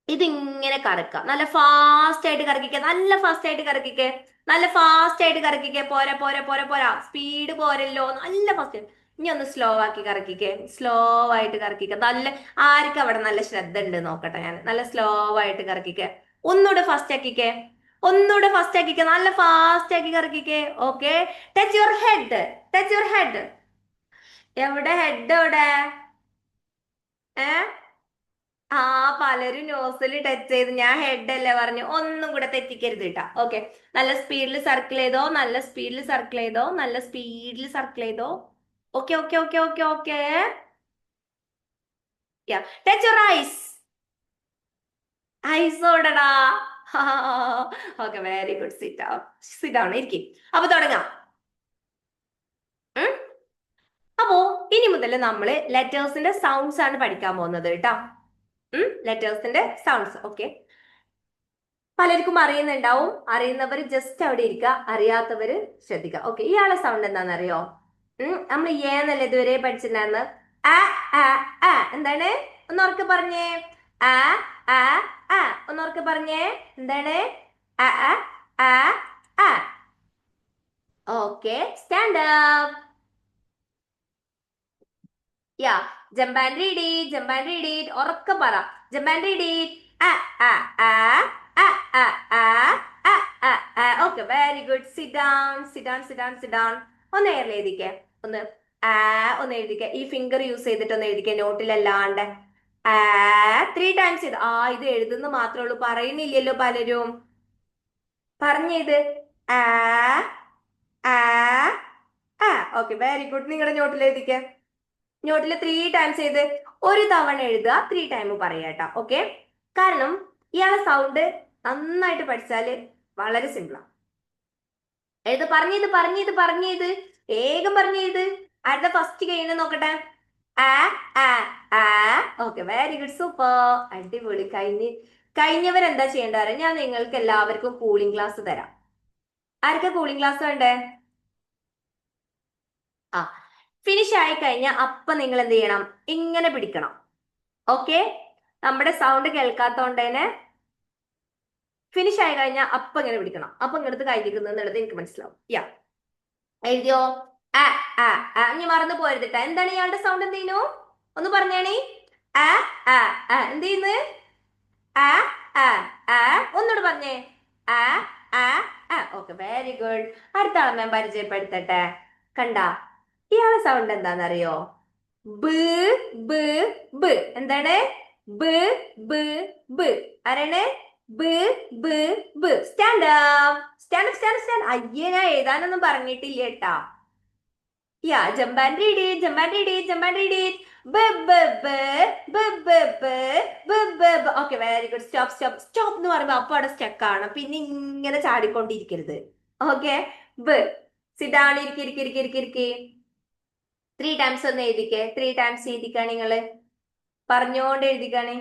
S1: ഇതിങ്ങനെ കറക്കുക. നല്ല ഫാസ്റ്റ് ആയിട്ട് കറക്കിക്കുക. നല്ല ഫാസ്റ്റ് ആയിട്ട് കറക്കിക്കേ. നല്ല ഫാസ്റ്റ് ആയിട്ട് കറക്കിക്കേ. പോരാ പോരാ പോരാ പോരാ, സ്പീഡ് പോരല്ലോ. നല്ല ഫാസ്റ്റ്. ഇനി ഒന്ന് സ്ലോ ആക്കി കറക്കിക്കേ. സ്ലോ ആയിട്ട് കറക്കിക്ക. നല്ല ആർക്കും അവിടെ നല്ല ശ്രദ്ധ ഉണ്ട് നോക്കട്ടെ ഞാൻ. നല്ല സ്ലോ ആയിട്ട് കറക്കിക്കേ. ഒന്നുകൂടെ ഫാസ്റ്റ് ആക്കിക്കേ. ഒന്നുകൂടെ ഫാസ്റ്റ് ആക്കിക്കേ. നല്ല ഫാസ്റ്റ് ആക്കി കറക്കിക്കേ. Okay, touch your head. Touch your head. എവിടെ ഹെഡ്? എവിടെ? ഏ ആ, പലരും നോസിൽ ടച്ച് ചെയ്ത്. ഞാൻ ഹെഡ് അല്ലേ പറഞ്ഞു. ഒന്നും കൂടെ തെറ്റിക്കരുത് കേട്ടാ. ഓക്കെ, നല്ല സ്പീഡിൽ സർക്കിൾ ചെയ്തോ. നല്ല സ്പീഡിൽ സർക്കിൾ ചെയ്തോ. നല്ല സ്പീഡിൽ സർക്കിൾ ചെയ്തോ. Okay okay okay okay okay. Yeah, touch your eyes. Eyes ഓടടാ. Okay, very good. Sit down. Sit down ഇരിക്കും. അപ്പൊ തുടങ്ങാം. ഉം? അപ്പോ ഇനി മുതൽ നമ്മള് ലെറ്റേഴ്സിന്റെ സൗണ്ട്സ് ആണ് പഠിക്കാൻ പോകുന്നത് കേട്ടോ. ലെറ്റേഴ്സിന്റെ സൗണ്ട്സ്. ഓക്കെ, പലർക്കും അറിയുന്നുണ്ടാവും. അറിയുന്നവര് ജസ്റ്റ് അവിടെ ഇരിക്കുക, അറിയാത്തവര് ശ്രദ്ധിക്കുക. ഓക്കെ, ഇയാളെ സൗണ്ട് എന്താണെന്നറിയോ? നമ്മൾ ഏന്നല്ല ഇതുവരെ പഠിച്ചിട്ടുണ്ടായിരുന്നു. ആ ആ ആ. എന്താണ്? ഒന്നോർക്ക് പറഞ്ഞേ. ആ ആ ആ. ഒന്നോർക്ക് പറഞ്ഞേ. എന്താണ്? ആ ആ ആ ആ. Okay, stand up. Yeah, jump and read it. Jump and read it. ഉറക്കെ പറ. Jump and read it. ആ ആ ആ ആ ആ ആ ആ ആ ആ. Okay, very good. Sit down, sit down, sit down, sit down. ഒന്ന് എയറിൽ എഴുതിക്കേ. ഒന്ന് ആ ഒന്ന് എഴുതിക്കേ. ഈ ഫിംഗർ യൂസ് ചെയ്തിട്ട് ഒന്ന് എഴുതിക്കേ, നോട്ടിലല്ലാണ്ട്. ആ 3 ടൈംസ് ചെയ്ത്. ഇത് എഴുതുന്ന മാത്രമേ ഉള്ളൂ, പറയുന്നില്ലല്ലോ പലരും. പറഞ്ഞത് ആ ആ ആ. Okay, very good. നിങ്ങളുടെ നോട്ടിൽ എഴുതിക്കേ. നോട്ടിൽ 3 ടൈംസ് ചെയ്ത്. ഒരു തവണ എഴുതുക, 3 ടൈം പറയാട്ടോ. ഓക്കെ, കാരണം ഇയാളെ സൗണ്ട് നന്നായിട്ട് പഠിച്ചാല് വളരെ സിമ്പിളാണ്. പറഞ്ഞത് വേഗം പറഞ്ഞത്. അടുത്ത ഫസ്റ്റ് കഴിയുന്നത് നോക്കട്ടെ. ആ ആ ആ. ഓക്കെ, വെരി ഗുഡ്, സൂപ്പർ, അടിപൊളി. കഴിഞ്ഞവരെന്താ ചെയ്യേണ്ടത്? ഞാൻ നിങ്ങൾക്ക് എല്ലാവർക്കും കൂളിംഗ് ഗ്ലാസ് തരാം. ആർക്കാ കൂളിംഗ് ഗ്ലാസ് വേണ്ടേ? ആ, ഫിനിഷ് ആയി കഴിഞ്ഞാൽ അപ്പൊ നിങ്ങൾ എന്ത് ചെയ്യണം? ഇങ്ങനെ പിടിക്കണം. ഓക്കെ, നമ്മുടെ സൗണ്ട് കേൾക്കാത്തോണ്ടേനെ ഫിനിഷ് ആയി കഴിഞ്ഞാൽ അപ്പൊ ഇങ്ങനെ പിടിക്കണം. അപ്പൊ ഇങ്ങനത്തെ കഴിഞ്ഞിരിക്കുന്നു എന്നുള്ളത് എനിക്ക് മനസ്സിലാവും. യാ, എഴുതിയോ? ആ ആ ആ. ഇനി മറന്നു പോരുതിട്ടാ. എന്താണ് ഇയാളുടെ സൗണ്ട്? എന്ത് ചെയ്യുന്നു? ഒന്ന് പറഞ്ഞാണേ. ആ ആ ആ. എന്ത് ചെയ്യുന്നു? ആ ആ ആ. ഒന്നുകൂടെ പറഞ്ഞേ. ആ ആ ആ. Okay, very good. അടുത്ത ആളെ ഞാൻ പരിചയപ്പെടുത്തട്ടെ. കണ്ട, ഇയാളെ സൗണ്ട് എന്താണെന്നറിയോ? ബ് ബ് ബ്. എന്താണ്? ബ് ബ് ബ്. ആരാണ്? ബ് ബ് ബ്. Stand up, stand up, stand stand. അയ്യേ, ഞാൻ എഴുതാനൊന്നും പറഞ്ഞിട്ടില്ല കേട്ടാ. Yeah, jump and read it. Jump and read it. Jump and read it. ബ് ബ് ബ് ബ് ബ് ബ് ബ് ബ്. Okay, very good. Stop stop stop എന്ന് പറയുമ്പോ അപ്പൊ അവിടെ സ്റ്റക്ക് ആണ്. പിന്നെ ഇങ്ങനെ ചാടിക്കൊണ്ടിരിക്കരുത്. ഓക്കെ, ബ്. Sit down. ഇരിക്കി. 3 ടൈംസ് ഒന്ന് എഴുതിക്കേ. 3 ടൈംസ് എഴുതിക്കാ. നിങ്ങള് പറഞ്ഞോണ്ട് എഴുതിക്കാണ്.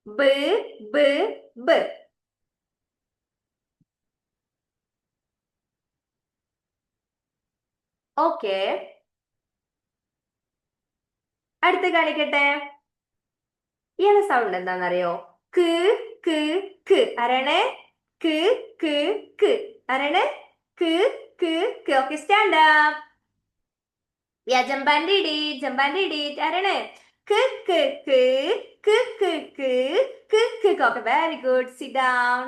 S1: ബ് ബ് ബ്. ഓക്കെ, അടുത്ത് കാണിക്കട്ടെ. ഇയാളെ സൗണ്ട് എന്താണെന്നറിയോ? ക് ക് ക് ആരാണ്? ക് ക് ക് ആരാണ്? ക് ക് ക്. Okay stand up. Yeah jump and read it, jump and read it. ആരാണ്? ക് ക് ക് ക് ക് ക് ക് ക്. Okay very good. Sit down.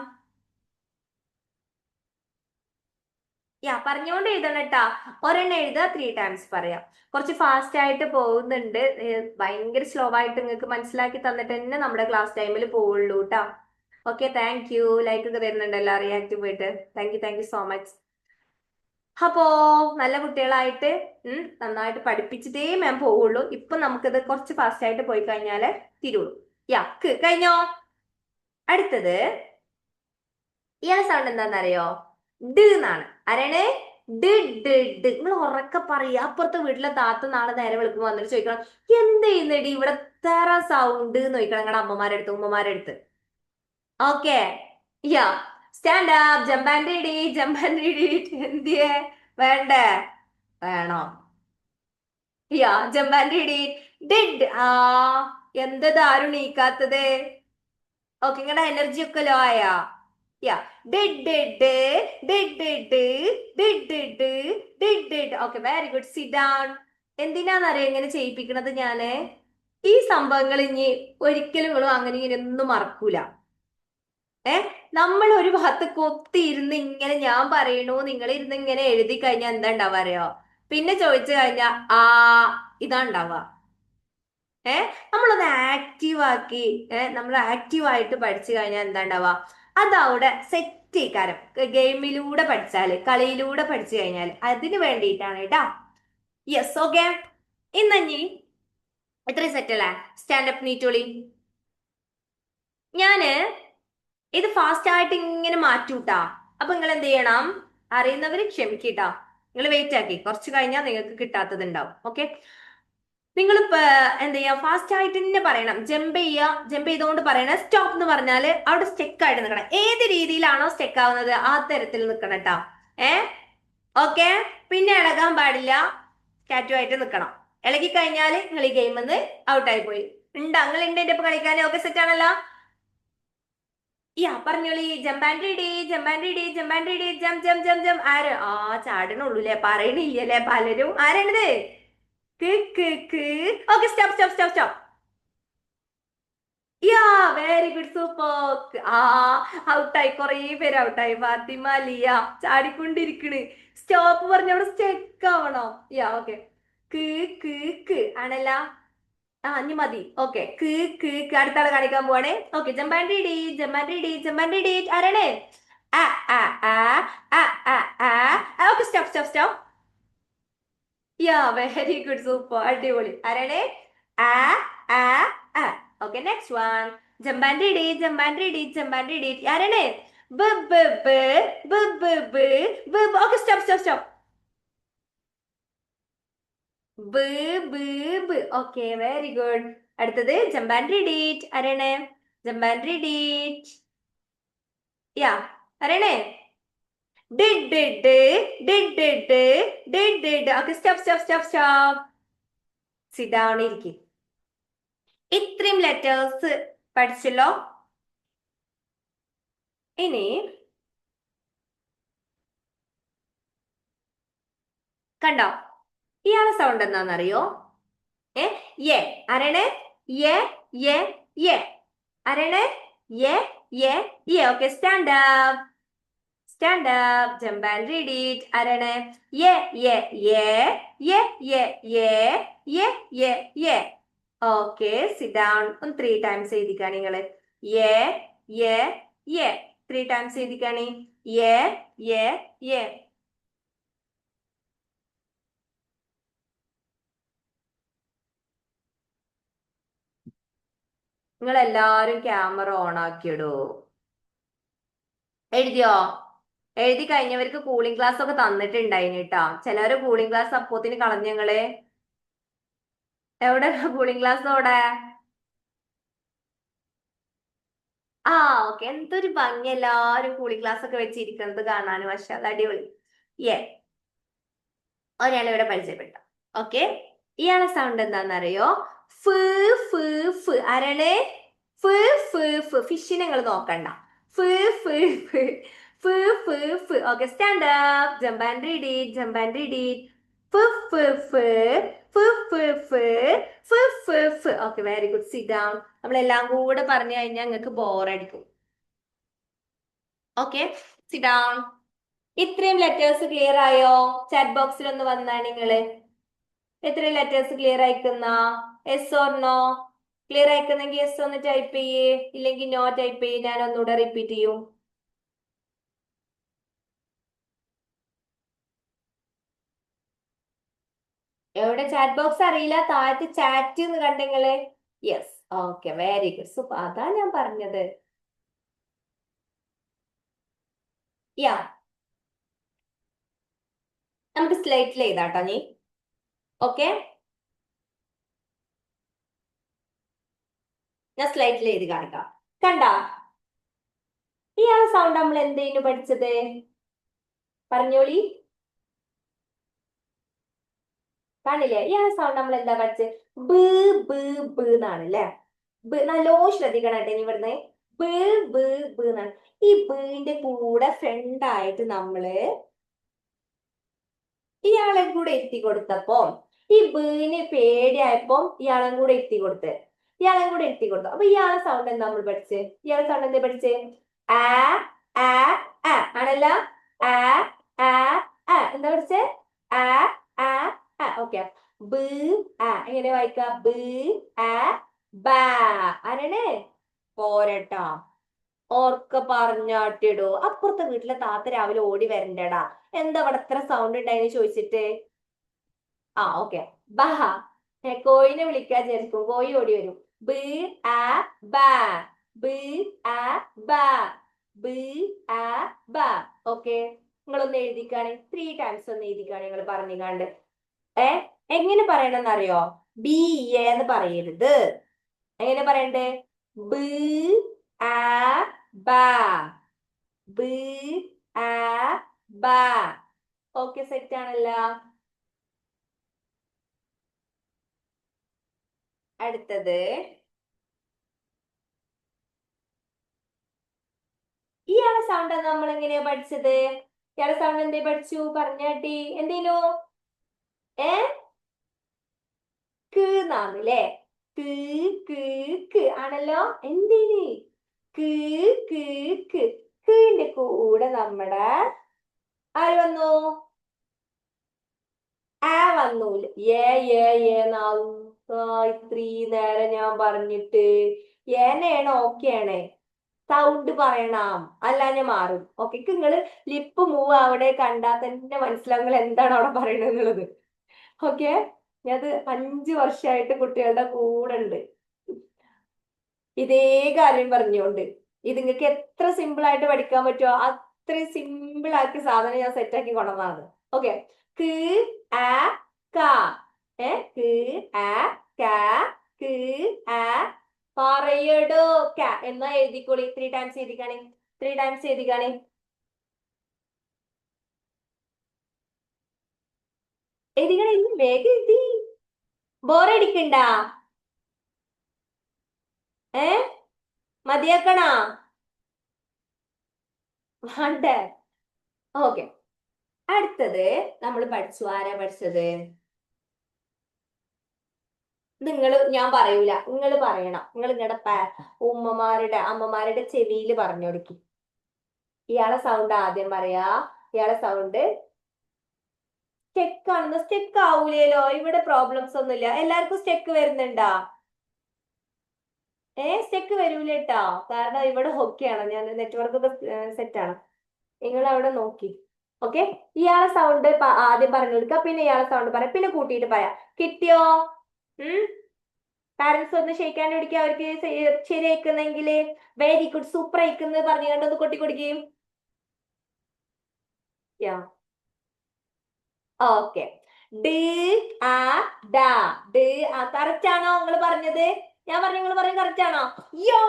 S1: Yeah പറഞ്ഞുകൊണ്ട് എഴുതണം കേട്ടാ. ഒരെണ്ണം എഴുതുക, 3 ടൈംസ് പറയാം. കുറച്ച് ഫാസ്റ്റ് ആയിട്ട് പോകുന്നുണ്ട്. ഭയങ്കര സ്ലോ ആയിട്ട് നിങ്ങൾക്ക് മനസ്സിലാക്കി തന്നിട്ട് തന്നെ നമ്മുടെ ക്ലാസ് ടൈമിൽ പോവുള്ളൂ കേട്ടാ. Okay thank you. ലൈക്ക് ഒക്കെ തരുന്നുണ്ടല്ലോ റിയാക്റ്റീവ് ആയിട്ട്. Thank you so much. അപ്പോ നല്ല കുട്ടികളായിട്ട് നന്നായിട്ട് പഠിപ്പിച്ചിട്ടേ മാം പോവുള്ളൂ. ഇപ്പൊ നമുക്കിത് കുറച്ച് ഫാസ്റ്റ് ആയിട്ട് പോയി കഴിഞ്ഞാല് തീരുള്ളൂ. യാ കഴിഞ്ഞോ? അടുത്തത് ഇയാളെ സൗണ്ട് എന്താണെന്നറിയോ? ഡ എന്നാണ്. ആരാണ്? ഡ ഡ ഡ. നിങ്ങൾ ഉറക്കെ പറയുക. അപ്പുറത്തെ വീട്ടിലെ താത്ത നാളെ നേരെ വെളുക്കുമ്പോൾ വന്നിട്ട് ചോദിക്കണം, എന്ത് ചെയ്യുന്നടി ഇവിടെ തറ സൗണ്ട് എന്ന് ചോദിക്കണം നിങ്ങളുടെ അമ്മമാരുടെ അടുത്ത്, ഉമ്മമാരുടെ അടുത്ത്. Okay yeah stand up. Jump and read it, jump and read it. എന്തിയേ വേണ്ടേ? വേണോ? Yeah jump and read it. ഡിഡ്. എന്തത് ആരും നീക്കാത്തത്? ഓക്കെ നിങ്ങളുടെ എനർജി ഒക്കെ ലോ ആയാ? യാ ഡിഡ് ഡിഡ് ഡിഡ് ഡിഡ് ഡിഡ് ഡിഡ് ഡിഡ് ഡിഡ്. Okay very good. Sit down. എന്തിനാന്നറിയോ ഇങ്ങനെ ചെയ്യിപ്പിക്കണത് ഞാന്? ഈ സംഭവങ്ങൾ ഇനി ഒരിക്കലും നിങ്ങളും അങ്ങനെ ഇങ്ങനെ ഒന്നും മറക്കൂല. നമ്മൾ ഒരു ഭാഗത്ത് കൊത്തിയിരുന്ന് ഇങ്ങനെ ഞാൻ പറയണു നിങ്ങൾ ഇരുന്ന് ഇങ്ങനെ എഴുതി കഴിഞ്ഞാൽ എന്താ ഉണ്ടാവുക അറിയോ? പിന്നെ ചോദിച്ചു കഴിഞ്ഞാ ഇതാ ഉണ്ടാവുക. നമ്മളൊന്ന് ആക്റ്റീവ് ആക്കി നമ്മൾ ആക്റ്റീവായിട്ട് പഠിച്ചു കഴിഞ്ഞാൽ എന്താ ഉണ്ടാവുക? അതവിടെ സെറ്റ് കാരം. ഗെയിമിലൂടെ പഠിച്ചാല്, കളിയിലൂടെ പഠിച്ചു കഴിഞ്ഞാൽ അതിന് വേണ്ടിയിട്ടാണ് കേട്ടാ. Yes okay. ഇന്നഞ്ഞി ഇത്രയും സെറ്റ് അല്ലേ? സ്റ്റാൻഡപ്പ് നീറ്റോളി. ഞാന് ഇത് ഫാസ്റ്റ് ആയിട്ട് ഇങ്ങനെ മാറ്റൂട്ടാ. അപ്പൊ നിങ്ങൾ എന്ത് ചെയ്യണം? അറിയുന്നവര് ക്ഷമിക്കട്ടാ. നിങ്ങൾ വെയിറ്റ് ആക്കി, കുറച്ച് കഴിഞ്ഞാൽ നിങ്ങൾക്ക് കിട്ടാത്തത് ഉണ്ടാവും. ഓക്കെ നിങ്ങൾ എന്ത് ചെയ്യാ? ഫാസ്റ്റ് ആയിട്ട് തന്നെ പറയണം. ജമ്പ് ചെയ്യുക, ജമ്പ് ചെയ്തുകൊണ്ട് പറയണം. സ്റ്റോപ്പ് എന്ന് പറഞ്ഞാല് അവിടെ സ്റ്റെക്ക് ആയിട്ട് നിൽക്കണം. ഏത് രീതിയിലാണോ സ്റ്റെക്ക് ആവുന്നത് ആ തരത്തിൽ നിൽക്കണം കേട്ടാ. ഓക്കെ പിന്നെ ഇളകാൻ പാടില്ല. ആയിട്ട് നിൽക്കണം. ഇളകി കഴിഞ്ഞാല് നിങ്ങൾ ഈ ഗെയിമിൽ നിന്ന് ഔട്ടായി പോയി. നിങ്ങൾ ഉണ്ട് എന്റെ ഇപ്പൊ കളിക്കാൻ. ഓക്കെ സെറ്റ് ആണല്ലോ? യാ പറഞ്ഞോളി. Jump and read, jump and read, jump and read. ജം ജം ജം ജം. ആര് ചാടണുള്ളൂല്ലേ? പറയണില്ലല്ലേ പലരും? ആരാണിത്? Okay stop stop stop stop. Yeah very good super. ഔട്ടായി. കൊറേ പേര് ഔട്ടായി. ഫാത്തിമ, ലിയ ചാടിക്കൊണ്ടിരിക്കണ്. സ്റ്റോപ്പ് പറഞ്ഞ അവിടെ സ്റ്റെക്ക് ആവണോ? Yeah okay. ആണല്ല. ഇനി മതി. ഓക്കെ അടുത്ത ആളെ കാണിക്കാൻ പോവാണേ. Okay jump and read, jump and read, jump and read. ആരാണ്? Okay stop stop stop. Yeah very good super അടിപൊളി. ആരാണ്? ആ ആ ആ. Okay next one. Jump and read, jump and read, jump and read. ആരാണ്? ബ് ബ് ബ് ബ് ബ് ബ് ബ്. Okay stop stop stop. ബ് ബ് ബ്. Okay very good. അടുത്തത് ജമ്പ് ആൻഡ് റീഡ് ഇറ്റ്. ആരാണ്? Jump and read it. Yeah ആരാണ്? ഡിഡ് ഡിഡ് ഡിഡ് ഡിഡ് ഡിഡ് ഡിഡ്. Okay stop stop stop stop. Sit down ഇരിക്കും. ഇത്രയും ലെറ്റേഴ്സ് പഠിച്ചല്ലോ. ഇനി കണ്ടോ ഇയാളെ സൗണ്ട് എന്താണെന്നറിയോ? യെ ആരാണ്? യെ യെ യെ ആരാണ്? യെ യെ യെ. Okay stand up. Stand up. Jump and read it. ആരാണ്? യെ യെ യെ യെ യെ യെ യെ യെ യെ. Okay sit down. ഒന്ന് 3 ടൈംസ് എഴുതിക്കാണ് നിങ്ങള്. യെ യെ യെ. 3 ടൈംസ് എഴുതിക്കാണ്. യെ യെ യെ. നിങ്ങൾ എല്ലാരും ക്യാമറ ഓൺ ആക്കിയിടൂ. എഴുതിയോ? എഴുതി കഴിഞ്ഞവർക്ക് കൂളിംഗ് ക്ലാസ് ഒക്കെ തന്നിട്ടുണ്ടായിന് കേട്ടാ. ചിലവര് കൂളിംഗ് ക്ലാസ് അപ്പോത്തിന് കളഞ്ഞങ്ങള്. എവിടെ കൂളിംഗ് ക്ലാസ്? ഓടെ ആ ഓക്കെ. എന്തൊരു ഭംഗി എല്ലാരും കൂളിംഗ് ക്ലാസ് ഒക്കെ വെച്ചിരിക്കുന്നത് കാണാൻ. പക്ഷെ അത് അടിപൊളി. ഏ ഒരാളെ ഇവിടെ പരിചയപ്പെട്ട. ഓക്കെ ഇയാളെ സൗണ്ട് എന്താണെന്നറിയോ? ഫ് ഫ് ഫ്. ആരാണ്? ഫ് ഫ് ഫ് ഫിഷിനെ നിങ്ങൾ നോക്കണ്ട. ഫ് ഫ് ഫ് ഫ് ഫ് ഫ് okay stand up jump and read it jump and read it ഫ് ഫ് ഫ് ഫ് ഫ് ഫ് ഫ് ഫ് ഫ് okay very good sit down. നമ്മളെല്ലാം കൂടെ പറഞ്ഞു കഴിഞ്ഞാൽ നിങ്ങൾക്ക് ബോറടിക്കും. Okay sit down. ഇത്രയും ലെറ്റേഴ്സ് ക്ലിയർ ആയോ? ചാറ്റ് ബോക്സിൽ ഒന്ന് വന്നാ നിങ്ങള് എത്രയും ലെറ്റേഴ്സ് ക്ലിയർ അയക്കുന്ന? Yes or no? ക്ലിയർ അയക്കുന്നെങ്കിൽ എസ് ഒന്ന് ടൈപ്പ് ചെയ്യേ, ഇല്ലെങ്കിൽ നോ ടൈപ്പ് ചെയ്യേ. ഞാൻ ഒന്നുകൂടെ റിപ്പീറ്റ് ചെയ്യും. എവിടെ ചാറ്റ് ബോക്സ് അറിയില്ല, താഴത്ത് ചാറ്റ് എന്ന് കണ്ടെങ്കില് yes okay very good super. അതാ ഞാൻ പറഞ്ഞത്. യാ നമുക്ക് സ്ലൈറ്റിൽ എഴുതാട്ടോ നീ. ഓക്കെ ഞാൻ സ്ലൈറ്റിൽ എഴുതി കാണിക്കാം. കണ്ടാ ഇയാളെ സൗണ്ട് നമ്മൾ എന്തേനു പഠിച്ചത്? പറഞ്ഞോളി. കാണില്ലേ ഇയാളെ സൗണ്ട് നമ്മൾ എന്താ പഠിച്ചത്? ബ് ബ് ബ് എന്നാണ് അല്ലേ? നല്ലോ ശ്രദ്ധിക്കണം കേട്ടോ ഇനി ഇവിടുന്ന്. ബ് ബ് ബ് എന്നാണ്. ഈ ബിന്റെ കൂടെ ഫ്രണ്ട് ആയിട്ട് നമ്മള് ഇയാളെ കൂടെ എത്തി കൊടുത്തപ്പോ ഈ ബീന് പേടിയായപ്പോ ഇയാളെ കൂടെ എത്തി കൊടുത്ത്, ഇയാളെ കൂടെ എത്തി കൊടുത്തു. അപ്പൊ ഇയാളെ സൗണ്ട് എന്താ നമ്മൾ പഠിച്ചത്? ഇയാളെ സൗണ്ട് എന്താ പഠിച്ചത്? ആ ആ ആ ആണല്ലോ. ആ ആ ആ എന്താ പഠിച്ചേ? ആ ആ ആ ഓക്കെ. ബ് ആ എങ്ങനെ വായിക്കാം? ബ് ആ ബാ ആരാണ്? പോരട്ടോ. ഓർക്ക പറഞ്ഞാട്ടിടോ. അപ്പുറത്തെ വീട്ടിലെ താത്ത രാവിലെ ഓടി വരണ്ടടാ, എന്താ അവിടെ എത്ര സൗണ്ട് ഉണ്ടായിന്ന് ചോദിച്ചിട്ട്. ആ ഓക്കെ ബഹ. കോഴിനെ വിളിക്കാൻ വിചാരിക്കും, കോഴി ഓടി വരും. ബ് ആ ബാ ബ് ആ ബാ ബ് ആ ബാ ഓക്കെ. നിങ്ങളൊന്ന് എഴുതിക്കാണ്, 3 ടൈംസ് ഒന്ന് എഴുതിക്കാണ് നിങ്ങൾ പറഞ്ഞിക്കാണ്ട്. ഏ എങ്ങനെ പറയണമെന്ന് അറിയോ? ബി എന്ന് പറയരുത്. എങ്ങനെ പറയണ്ടേ? ബ് ആ ബാ ബ് ആ ബാ ഓക്കെ സെറ്റ് ആണല്ലോ. അടുത്തത് ഇയാളെ സൗണ്ട് നമ്മൾ എങ്ങനെയാ പഠിച്ചത്? ഇയാളെ സൗണ്ട് എന്തേ പഠിച്ചു പറഞ്ഞാട്ടി എന്തേനു? ഏ ല്ലേ? ക് ക് ക് ആണല്ലോ. എന്തേന്? ക് ക് ക് കിന്റെ കൂടെ നമ്മടെ ആര് വന്നു? ആ വന്നൂല. ഏന്നാവും. ഇത്രയും നേരം ഞാൻ പറഞ്ഞിട്ട് ഏനെയാണ് ഓക്കെയാണ്. സൗണ്ട് പറയണം അല്ലാഞ്ഞ മാറും. ഓക്കെ നിങ്ങള് ലിപ്പ് മൂവ് അവിടെ കണ്ടാൽ തന്നെ മനസ്സിലാവും നിങ്ങൾ എന്താണ് അവിടെ പറയണത് എന്നുള്ളത്. ഓക്കെ ഞാനത് 5 വർഷമായിട്ട് കുട്ടികളുടെ കൂടെ ഉണ്ട് ഇതേ കാര്യം പറഞ്ഞുകൊണ്ട്. ഇത് നിങ്ങൾക്ക് എത്ര സിമ്പിൾ ആയിട്ട് പഠിക്കാൻ പറ്റുമോ അത്രയും സിമ്പിൾ ആക്കി സാധനം ഞാൻ സെറ്റ് ആക്കി കൊണ്ടുവന്നതാണ്. ഓക്കെ ക് ആ ക ക് ആ ക ക് ആ പറയടോ ക എന്നാ എഴുതിക്കോളി. 3 ടൈംസ് എഴുതിക്കാണേ, 3 ടൈംസ് എഴുതിക്കാണേ. എഴുതിക്കണേ വേഗം എഴുതി. ബോറടിക്കണ്ട. ഏ മതിയാക്കണാ? വേണ്ടേ? ഓക്കെ അടുത്തത് നമ്മൾ പഠിച്ചു. ആരാ പഠിച്ചത്? നിങ്ങൾ ഞാൻ പറയൂല, നിങ്ങൾ പറയണം. നിങ്ങൾ നിങ്ങളുടെ ഉമ്മമാരുടെ അമ്മമാരുടെ ചെവിയിൽ പറഞ്ഞു കൊടുക്കി. ഇയാളെ സൗണ്ട് ആദ്യം പറയാ. ഇയാളെ സൗണ്ട് സ്റ്റെക്ക് ആണെന്ന്. സ്റ്റെക്ക് ആവൂലല്ലോ, ഇവിടെ പ്രോബ്ലംസ് ഒന്നുമില്ല. എല്ലാവർക്കും സ്റ്റെക്ക് വരുന്നുണ്ടാ? സ്റ്റെക്ക് വരൂലേട്ടാ, കാരണം ഇവിടെ ഓക്കെയാണ്, ഞാൻ നെറ്റ്വർക്ക് ഒക്കെ സെറ്റ് ആണ്. നിങ്ങൾ അവിടെ നോക്കി. ഓക്കെ ഇയാളെ സൗണ്ട് ആദ്യം പറഞ്ഞു കൊടുക്കുക, പിന്നെ ഇയാളെ സൗണ്ട് പറയാം, പിന്നെ കൂട്ടിയിട്ട് പറയാം. കിട്ടിയോ? പാരന്റ്സ് ഒന്ന് ക്ഷയിക്കാൻ പിടിക്കുക, അവർക്ക് ശരിയാക്കുന്നെങ്കിൽ. വെരി ഗുഡ് സൂപ്പർ അയക്കുന്നത് പറഞ്ഞു കണ്ടൊന്ന് കൊട്ടി കൊടുക്കുകയും. യാ ഓക്കെ ഡ് ആ ഡാ ഡ് ആ കറക്റ്റ് ആണോ നിങ്ങൾ പറഞ്ഞത്? ഞാൻ പറഞ്ഞു നിങ്ങൾ പറയും കറക്റ്റ് ആണോ? യോ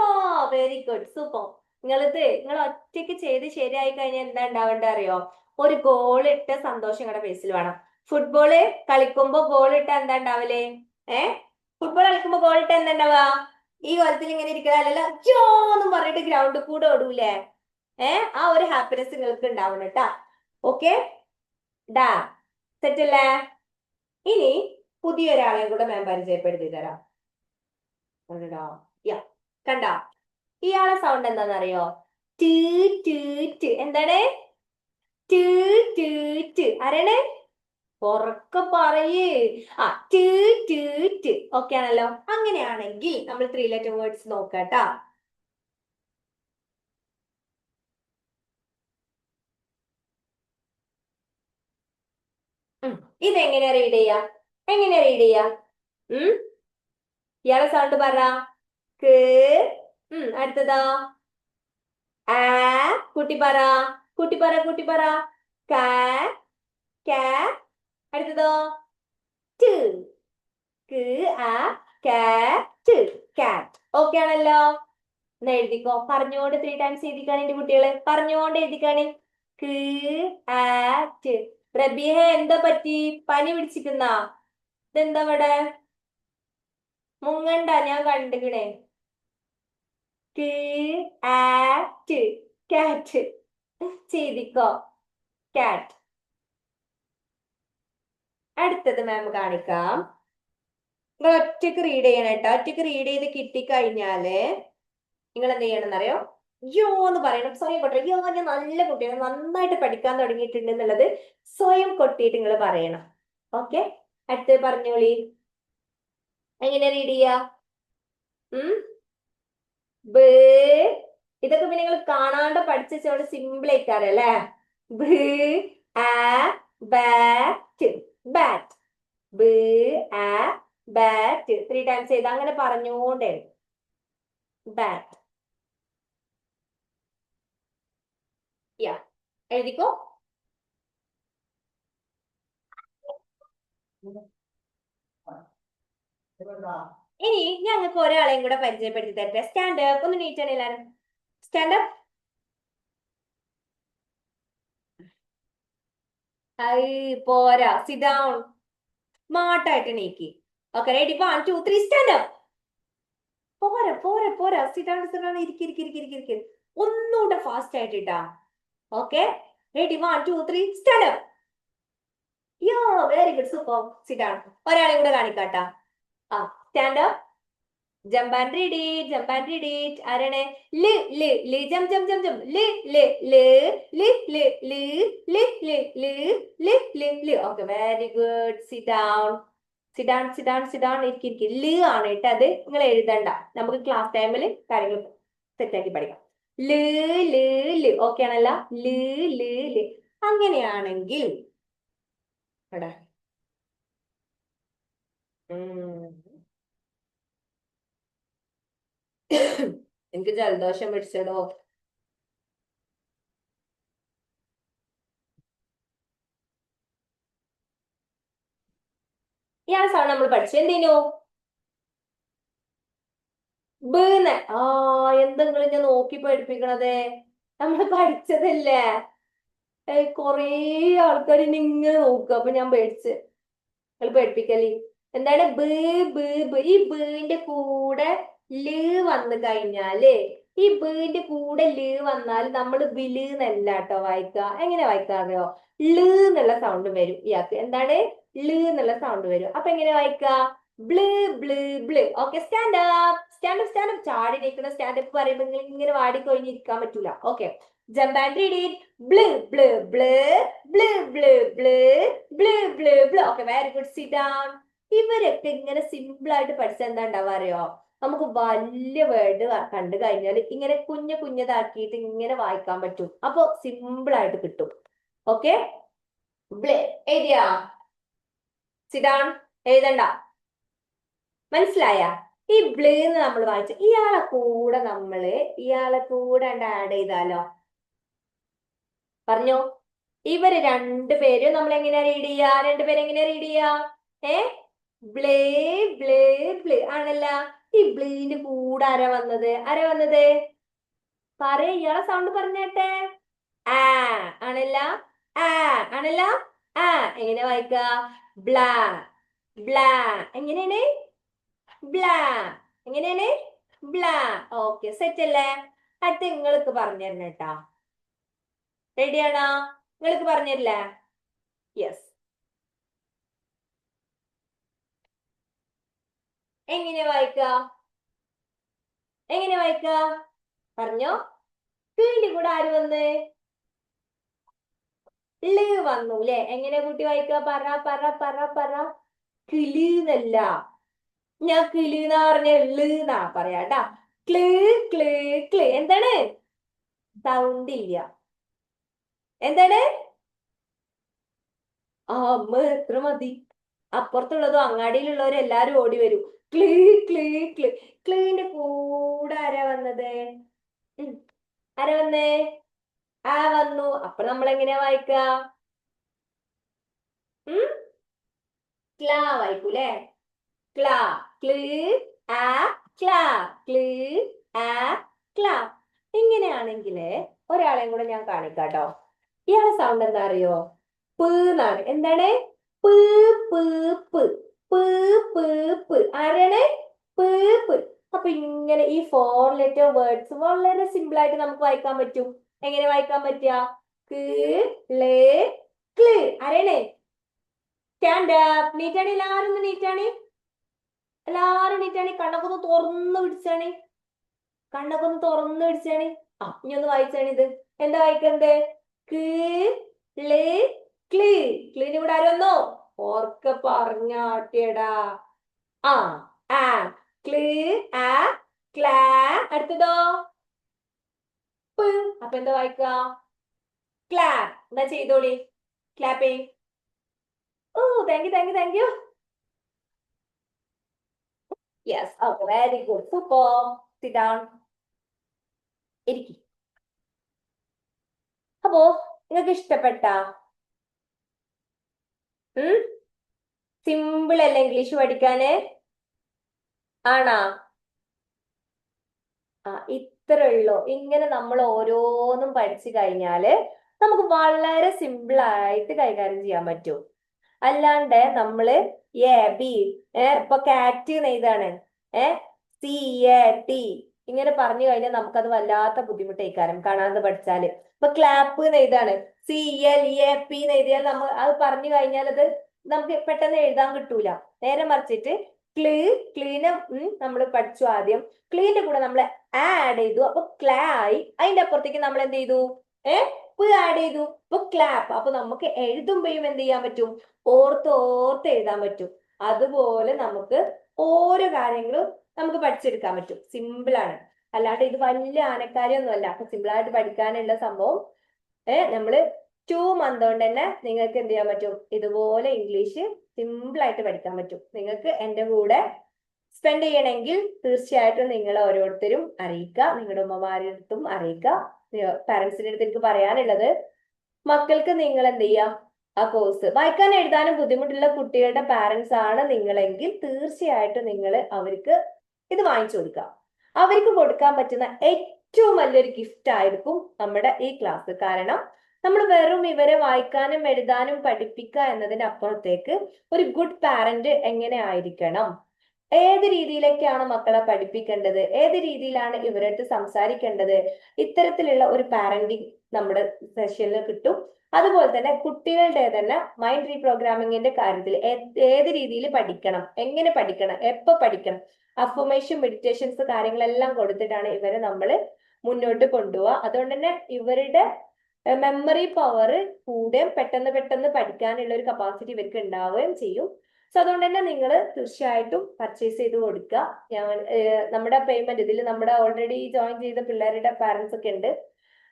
S1: വെരി ഗുഡ് സൂപ്പർ. നിങ്ങൾ ഒറ്റയ്ക്ക് ചെയ്ത് ശരിയായി കഴിഞ്ഞാൽ എന്താ ഉണ്ടാവേണ്ട അറിയോ? ഒരു ഗോൾ ഇട്ട സന്തോഷം നിങ്ങളുടെ ഫേസിൽ വേണം. ഫുട്ബോള് കളിക്കുമ്പോ ഗോൾ ഇട്ട എന്താ ഉണ്ടാവല്? ഫുട്ബോൾ കളിക്കുമ്പോ ഗോൾ ഇട്ട എന്താ ഉണ്ടാവുക? ഈ കൊലത്തിൽ ഇങ്ങനെ ഇരിക്കണല്ലോ ജോന്നും പറഞ്ഞിട്ട് ഗ്രൗണ്ടിൽ കൂടെ ഓടൂലേ? ആ ഒരു ഹാപ്പിനെസ് നിങ്ങൾക്ക് ഉണ്ടാവണം കേട്ടാ. ഓക്കെ, ഡാ സെറ്റ് അല്ലേ? ഇനി പുതിയൊരാളെയും കൂടെ ഞാൻ പരിചയപ്പെടുത്തി തരാം. യാ, കണ്ടാ? ഇയാളെ സൗണ്ട് എന്താണെന്നറിയോ? ടീ ടീ ട്. എന്താണ്? ടീ ടീ ട്. ആരാണ്? ഉറക്കെ പറയേ. ആ, ടീ ടീ ട്. ഓക്കെ ആണല്ലോ? അങ്ങനെയാണെങ്കിൽ നമ്മൾ 3 ലെറ്റർ വേർഡ്സ് നോക്കാട്ടാ. ഇതെങ്ങനെയാ റീഡ് ചെയ്യാ? എങ്ങനെയാ റീഡ് ചെയ്യാ? ഉം ഇയാളെ സൗണ്ട് പറ. ക്ക്. അടുത്തതാ ആ. കുട്ടി പറ. കുട്ടി പറ. കുട്ടി പറ. കാ. കാ. അടുത്തതോ ട്. ക്ക്. ആ. കാറ്റ്. കാറ്റ്. ഓക്കെ ആണല്ലോ? എന്ന് എഴുതിക്കോ. പറഞ്ഞുകൊണ്ട് 3 ടൈംസ് എഴുതിക്കാണ് എന്റെ കുട്ടികള്. പറഞ്ഞുകൊണ്ട് എഴുതിക്കാണ്. ക്ക്. ആറ്റ്. റബിയെ എന്താ പറ്റി? പനി പിടിച്ചിട്ടുന്ന? ഇതെന്താ ഇവിടെ? മുങ്ങണ്ട, ഞാൻ കണ്ടുകണേ. ക്ക്. ആറ്റ്. കാറ്റ്. ചെയ്തിക്കോ. കാറ്റ്. അടുത്തത് മാം കാണിക്കാം. നിങ്ങൾ ഒറ്റക്ക് റീഡ് ചെയ്യണം കേട്ടോ. ഒറ്റക്ക് റീഡ് ചെയ്ത് കിട്ടിക്കഴിഞ്ഞാല് നിങ്ങൾ എന്ത് ചെയ്യണം എന്നറിയോ? യോ എന്ന് പറയണം. സ്വയം കൊട്ടി. യോ, ഞാൻ നല്ല കുട്ടിയാണ്, നന്നായിട്ട് പഠിക്കാൻ തുടങ്ങിയിട്ടുണ്ട് എന്നുള്ളത് സ്വയം കൊട്ടിയിട്ട് നിങ്ങൾ പറയണം. ഓക്കെ, അടുത്തത് പറഞ്ഞോളി. എങ്ങനെ റീഡ് ചെയ്യാ? ബ്. ഇതൊക്കെ പിന്നെ നിങ്ങൾ കാണാണ്ട് പഠിച്ചോണ്ട് സിമ്പിൾ ആയിക്കാരല്ലേ? ബ്. ആ. ബാറ്റ്. ബാറ്റ്. ബ്. ആ. ബാറ്റ്. 3 ടൈംസ് ചെയ്ത് അങ്ങനെ പറഞ്ഞോണ്ടേ. ബാറ്റ്. യാ, എഴുതിക്കോ. ഇനി ഞങ്ങൾക്ക് ഒരാളെയും കൂടെ പരിചയപ്പെടുത്തി തരട്ടെ. Stand up. ഒന്ന് നീറ്റാണ് എല്ലാരും. Stand up. പോരാ, സിറ്റ് ഡൗൺ. സ്മാർട്ടായിട്ട് നീക്കി. Okay, ready? 1 2 3 stand up. പോരാ പോരാ പോരാ, സിറ്റ് ഡൗൺ. Sit down. ഇരിക്ക് ഇരിക്ക് ഇരിക്ക് ഇരിക്ക് ഇരിക്ക്. ഒന്നുകൂടെ ഫാസ്റ്റ് ആയിട്ടാ. Okay, ready? 1 2 3 stand up. Yo, very good, super. Sit down. ഒരാളെയും കൂടെ കാണിക്കാട്ടാ. ആ, stand up. Jump and read it. Jump and read it. ആരാണ്? ല് ല് ല്. Jump jump jump jump. ല് ല് ല് ല് ല് ല് ല് ല് ല് ല് ല് ല്. Okay, very good. Sit down. Sit down. Sit down. Sit down. ഇരിക്കി ഇരിക്കി. ല് ആണ് കേട്ടോ അത്. നിങ്ങൾ എഴുതണ്ട. നമുക്ക് ക്ലാസ് ടൈമിൽ കാര്യങ്ങൾ സെറ്റാക്കി പഠിക്കാം. ല് ല് ല്. ഓക്കെ ആണല്ലോ? ല് ല് ല്. അങ്ങനെയാണെങ്കിൽ ഇവിടെ എനിക്ക് ജലദോഷം പിടിച്ചടോ. ഇയാളെ സൗണ്ട് നമ്മൾ പഠിച്ചു. എന്തേനു? ബീന്ന്. എന്തെങ്കിലും ഞാൻ നോക്കി പഠിപ്പിക്കണത്? നമ്മൾ പഠിച്ചതല്ലേ? കൊറേ ആൾക്കാർ ഇങ്ങനെ നോക്കുക, അപ്പൊ ഞാൻ പേടിച്ച്. നിങ്ങൾ പേടിപ്പിക്കല്ലേ? എന്താണ്? ബ് ബ് ബ്. ഈ ബീന്റെ കൂടെ ല് വന്നു കഴിഞ്ഞാല്, ഈ ബീന്റെ കൂടെ ല് വന്നാൽ നമ്മൾ ബില് എന്നല്ല കേട്ടോ വായിക്കുക. എങ്ങനെ വായിക്കാറിയോ? ല് എന്നുള്ള സൗണ്ട് വരും ഇയാൾക്ക്. എന്താണ്? ല് എന്നുള്ള സൗണ്ട് വരും. അപ്പൊ എങ്ങനെ വായിക്കുക? ബ്ല് ബ്ല് ബ്ല്. Okay, stand up. Stand up. Stand up. ചാടി നിൽക്കുന്ന സ്റ്റാൻഡ് അപ്പ് പറയുമ്പോൾ നിങ്ങൾ ഇങ്ങനെ വാടിക്കൊഴിഞ്ഞിരിക്കാൻ പറ്റൂല. Okay, jump and read it. ബ്ല് ബ്ല് ബ്ല് ബ്ല് ബ്ല് ബ്ല് ബ്ല് ബ്ല് ബ്ല്. Okay, very good. Sit down. ഇവരൊക്കെ ഇങ്ങനെ സിമ്പിൾ ആയിട്ട് പഠിച്ചാൽ എന്താ ഉണ്ടാവുക അറിയോ? നമുക്ക് വലിയ വേർഡ് കണ്ടു കഴിഞ്ഞാൽ ഇങ്ങനെ കുഞ്ഞു കുഞ്ഞതാക്കിയിട്ട് ഇങ്ങനെ വായിക്കാൻ പറ്റും. അപ്പൊ സിമ്പിൾ ആയിട്ട് കിട്ടും. ഓക്കെ, ബ്ല് എഴുതിയാ? Sit down. എഴുതണ്ട. മനസ്സിലായ? ഈ ബ്ലേന്ന് നമ്മൾ വായിച്ചു. ഇയാളെ കൂടെ ആഡ് ചെയ്താലോ? പറഞ്ഞോ. ഇവര് രണ്ടുപേരും നമ്മൾ എങ്ങനെയാ റീഡ് ചെയ്യാ? രണ്ടുപേരും എങ്ങനെയാ റീഡ് ചെയ്യാ? ഏ ബ്ലേ ബ്ലേ ബ്ലേ ആണല്ല? ഈ ബ്ലേന്റെ കൂടെ ആരാ വന്നത്? ആരാ വന്നത്? പറയ, ഇയാളെ സൗണ്ട് പറഞ്ഞേട്ടെ. ആ ആണല്ല? ആ ആണല്ല? ആ എങ്ങനെ വായിക്ക? ബ്ലാ ബ്ലാ. എങ്ങനെയാണ്? ബ്ലാ. എങ്ങനെയാണ്? ബ്ലാ. ഓക്കെ, സെറ്റ് അല്ലേ? അടുത്ത് നിങ്ങൾക്ക് പറഞ്ഞു തരണം കേട്ടാ. റെഡിയാണോ? നിങ്ങൾക്ക് പറഞ്ഞു തരില്ലേ? യെസ്. എങ്ങനെ വായിക്ക? എങ്ങനെ വായിക്ക? പറഞ്ഞോ. കിളിന്റെ കൂടെ ആര് വന്ന്? ള് വന്നു അല്ലെ? എങ്ങനെ കൂട്ടി വായിക്ക? പറ പറ പറ പറ. കിളിന്നല്ല, ഞാൻ കിളിന്നാ പറഞ്ഞ ള്ന്നാ പറയാട്ടാ. ക്ലേ ക്ലേ ക്ലേ. എന്താണ്? സൗണ്ട് ഇല്ല. എന്താണ്? ആ അമ്മ എത്ര മതി. അപ്പുറത്തുള്ളതും അങ്ങാടിയിലുള്ളവരും എല്ലാരും ഓടി വരും. ക്ലീ ക്ലീ ക്ലീ. ക്ലീന്റെ കൂടെ ആരാ വന്നത്? ഉം. ആരാ വന്നേ? ആ വന്നു. അപ്പൊ നമ്മൾ എങ്ങനെയാ വായിക്ക? ക്ലാ വായിക്കൂലേ? ക്ലാ. ക്ലീ ആ ക്ലാ. ക്ലീ ആ ക്ലാ. ഇങ്ങനെയാണെങ്കില് ഒരാളെയും കൂടെ ഞാൻ കാണിക്കാട്ടോ. ഇയാളെ സൗണ്ട് എന്താ അറിയോ? എന്നാണ്. എന്താണ്? പ് പ് പ് പ് പ് പ്. ആരാണ്? പ് പ്. അപ്പൊ ഇങ്ങനെ ഈ 4 ലെറ്റർ വേർഡ്സ് വളരെ സിമ്പിൾ ആയിട്ട് നമുക്ക് വായിക്കാൻ പറ്റും. എങ്ങനെ വായിക്കാൻ പറ്റുക? ക് ലേ ക്ല്. ആരാണ്? Stand up. നീറ്റാണ് എല്ലാരും, നീറ്റാണ് എല്ലാരും, നീറ്റാണ്. കണ്ണൊക്കെ ഒന്ന് തുറന്ന് പിടിച്ചാണ്. കണ്ണൊക്കെ ഒന്ന് തുറന്ന് പിടിച്ചാണ്. ആ ഇനി ഒന്ന് വായിച്ചാണ് ഇത്. എന്താ വായിക്കുന്നത്? ക് ല് ക്ലി. ക്ലീന് കൂടെ ആരും വന്നോ? ഓർക്ക പറഞ്ഞാട്ടിയടാ. ആ ആ ക്ലീ ആ ക്ലാ. അടുത്തതോ? പ്. അപ്പൊ എന്താ വായിക്ക? ക്ലാപ്പ്. എന്താ ചെയ്തോളി. Clapping. Oh thank you thank you thank you. Yes. Okay, very good, super. Sit down. ഇരിക്കി. അപ്പോ നിങ്ങൾക്ക് ഇഷ്ടപ്പെട്ട? സിമ്പിൾ അല്ലേ ഇംഗ്ലീഷ് പഠിക്കാന്? ആണോ? ആ ഇത്ര ഉള്ളൂ. ഇങ്ങനെ നമ്മൾ ഓരോന്നും പഠിച്ചു കഴിഞ്ഞാല് നമുക്ക് വളരെ സിമ്പിൾ ആയിട്ട് കൈകാര്യം ചെയ്യാൻ പറ്റും. അല്ലാണ്ട് നമ്മള് എ ബി ഇപ്പൊ കാറ്റ് നെയ്താണ് സി എ ടി ഇങ്ങനെ പറഞ്ഞു കഴിഞ്ഞാൽ നമുക്കത് വല്ലാത്ത ബുദ്ധിമുട്ടേക്കാരം കാണാതെ പഠിച്ചാല്. ഇപ്പൊ ക്ലാപ്പ് നെയ്താണ് സി എൽ എ പി എഴുതിയാൽ നമ്മൾ അത് പറഞ്ഞു കഴിഞ്ഞാൽ അത് നമുക്ക് പെട്ടെന്ന് എഴുതാൻ കിട്ടൂല. നേരെ മറിച്ചിട്ട് ക്ലീ ക്ലീന് നമ്മൾ പഠിച്ചു ആദ്യം. ക്ലീന്റെ കൂടെ നമ്മൾ ആഡ് ചെയ്തു, അപ്പൊ ക്ലാ ആയി. അതിന്റെ അപ്പുറത്തേക്ക് നമ്മൾ എന്ത് ചെയ്തു? ആഡ് ചെയ്തു, ഇപ്പൊ ക്ലാപ്പ്. അപ്പൊ നമുക്ക് എഴുതുമ്പോഴും എന്ത് ചെയ്യാൻ പറ്റും? ഓർത്ത് ഓർത്ത് എഴുതാൻ പറ്റും. അതുപോലെ നമുക്ക് ഓരോ കാര്യങ്ങളും നമുക്ക് പഠിച്ചെടുക്കാൻ പറ്റും. സിമ്പിൾ ആണ്. അല്ലാണ്ട് ഇത് വലിയ ആനക്കാര്യൊന്നും അല്ല. അപ്പൊ സിമ്പിൾ ആയിട്ട് പഠിക്കാനുള്ള സംഭവം നമ്മള് 2 മന്ത് കൊണ്ട് തന്നെ നിങ്ങൾക്ക് എന്ത് ചെയ്യാൻ പറ്റും? ഇതുപോലെ ഇംഗ്ലീഷ് സിമ്പിൾ ആയിട്ട് പഠിക്കാൻ പറ്റും. നിങ്ങൾക്ക് എന്റെ കൂടെ സ്പെൻഡ് ചെയ്യണമെങ്കിൽ തീർച്ചയായിട്ടും നിങ്ങൾ ഓരോരുത്തരും അറിയിക്കുക, നിങ്ങളുടെ ഉമ്മമാരുടെ അടുത്തും അറിയിക്കുക. പാരന്റ്സിന്റെ അടുത്ത് എനിക്ക് പറയാനുള്ളത്, മക്കൾക്ക് നിങ്ങൾ എന്ത് ചെയ്യാം? ആ കോഴ്സ് വായിക്കാൻ എഴുതാനും ബുദ്ധിമുട്ടുള്ള കുട്ടികളുടെ പാരന്റ്സ് ആണ് നിങ്ങളെങ്കിൽ തീർച്ചയായിട്ടും നിങ്ങൾ അവർക്ക് ഇത് വാങ്ങിച്ചു കൊടുക്കുക. അവർക്ക് കൊടുക്കാൻ പറ്റുന്ന ഏറ്റവും വലിയൊരു ഗിഫ്റ്റ് ആയിരിക്കും നമ്മുടെ ഈ ക്ലാസ്. കാരണം നമ്മൾ വെറും ഇവരെ വായിക്കാനും എഴുതാനും പഠിപ്പിക്കുക എന്നതിന് അപ്പുറത്തേക്ക് ഒരു ഗുഡ് പാരന്റ് എങ്ങനെ ആയിരിക്കണം, ഏത് രീതിയിലേക്കാണ് മക്കളെ പഠിപ്പിക്കേണ്ടത്, ഏത് രീതിയിലാണ് ഇവരടുത്ത് സംസാരിക്കേണ്ടത്, ഇത്തരത്തിലുള്ള ഒരു പാരന്റിങ് നമ്മുടെ സെഷനിൽ കിട്ടും. അതുപോലെ തന്നെ കുട്ടികളുടെ തന്നെ മൈൻഡ് റീപ്രോഗ്രാമിങ്ങിന്റെ കാര്യത്തിൽ ഏത് രീതിയിൽ പഠിക്കണം, എങ്ങനെ പഠിക്കണം, എപ്പോ പഠിക്കണം, അഫർമേഷൻ മെഡിറ്റേഷൻസ് കാര്യങ്ങളെല്ലാം കൊടുത്തിട്ടാണ് ഇവരെ നമ്മൾ മുന്നോട്ട് കൊണ്ടുപോവുക. അതുകൊണ്ട് തന്നെ ഇവരുടെ മെമ്മറി പവർ കൂടുകയും പെട്ടെന്ന് പെട്ടെന്ന് പഠിക്കാനുള്ള ഒരു കപ്പാസിറ്റി ഇവർക്ക് ഉണ്ടാവുകയും ചെയ്യും. സോ അതുകൊണ്ട് തന്നെ നിങ്ങൾ തീർച്ചയായിട്ടും പർച്ചേസ് ചെയ്ത് കൊടുക്കുക. ഞാൻ നമ്മുടെ പേയ്മെന്റ് ഇതിൽ നമ്മുടെ ഓൾറെഡി ജോയിൻ ചെയ്ത പിള്ളേരുടെ പാരന്റ്സ് ഒക്കെ ഉണ്ട്.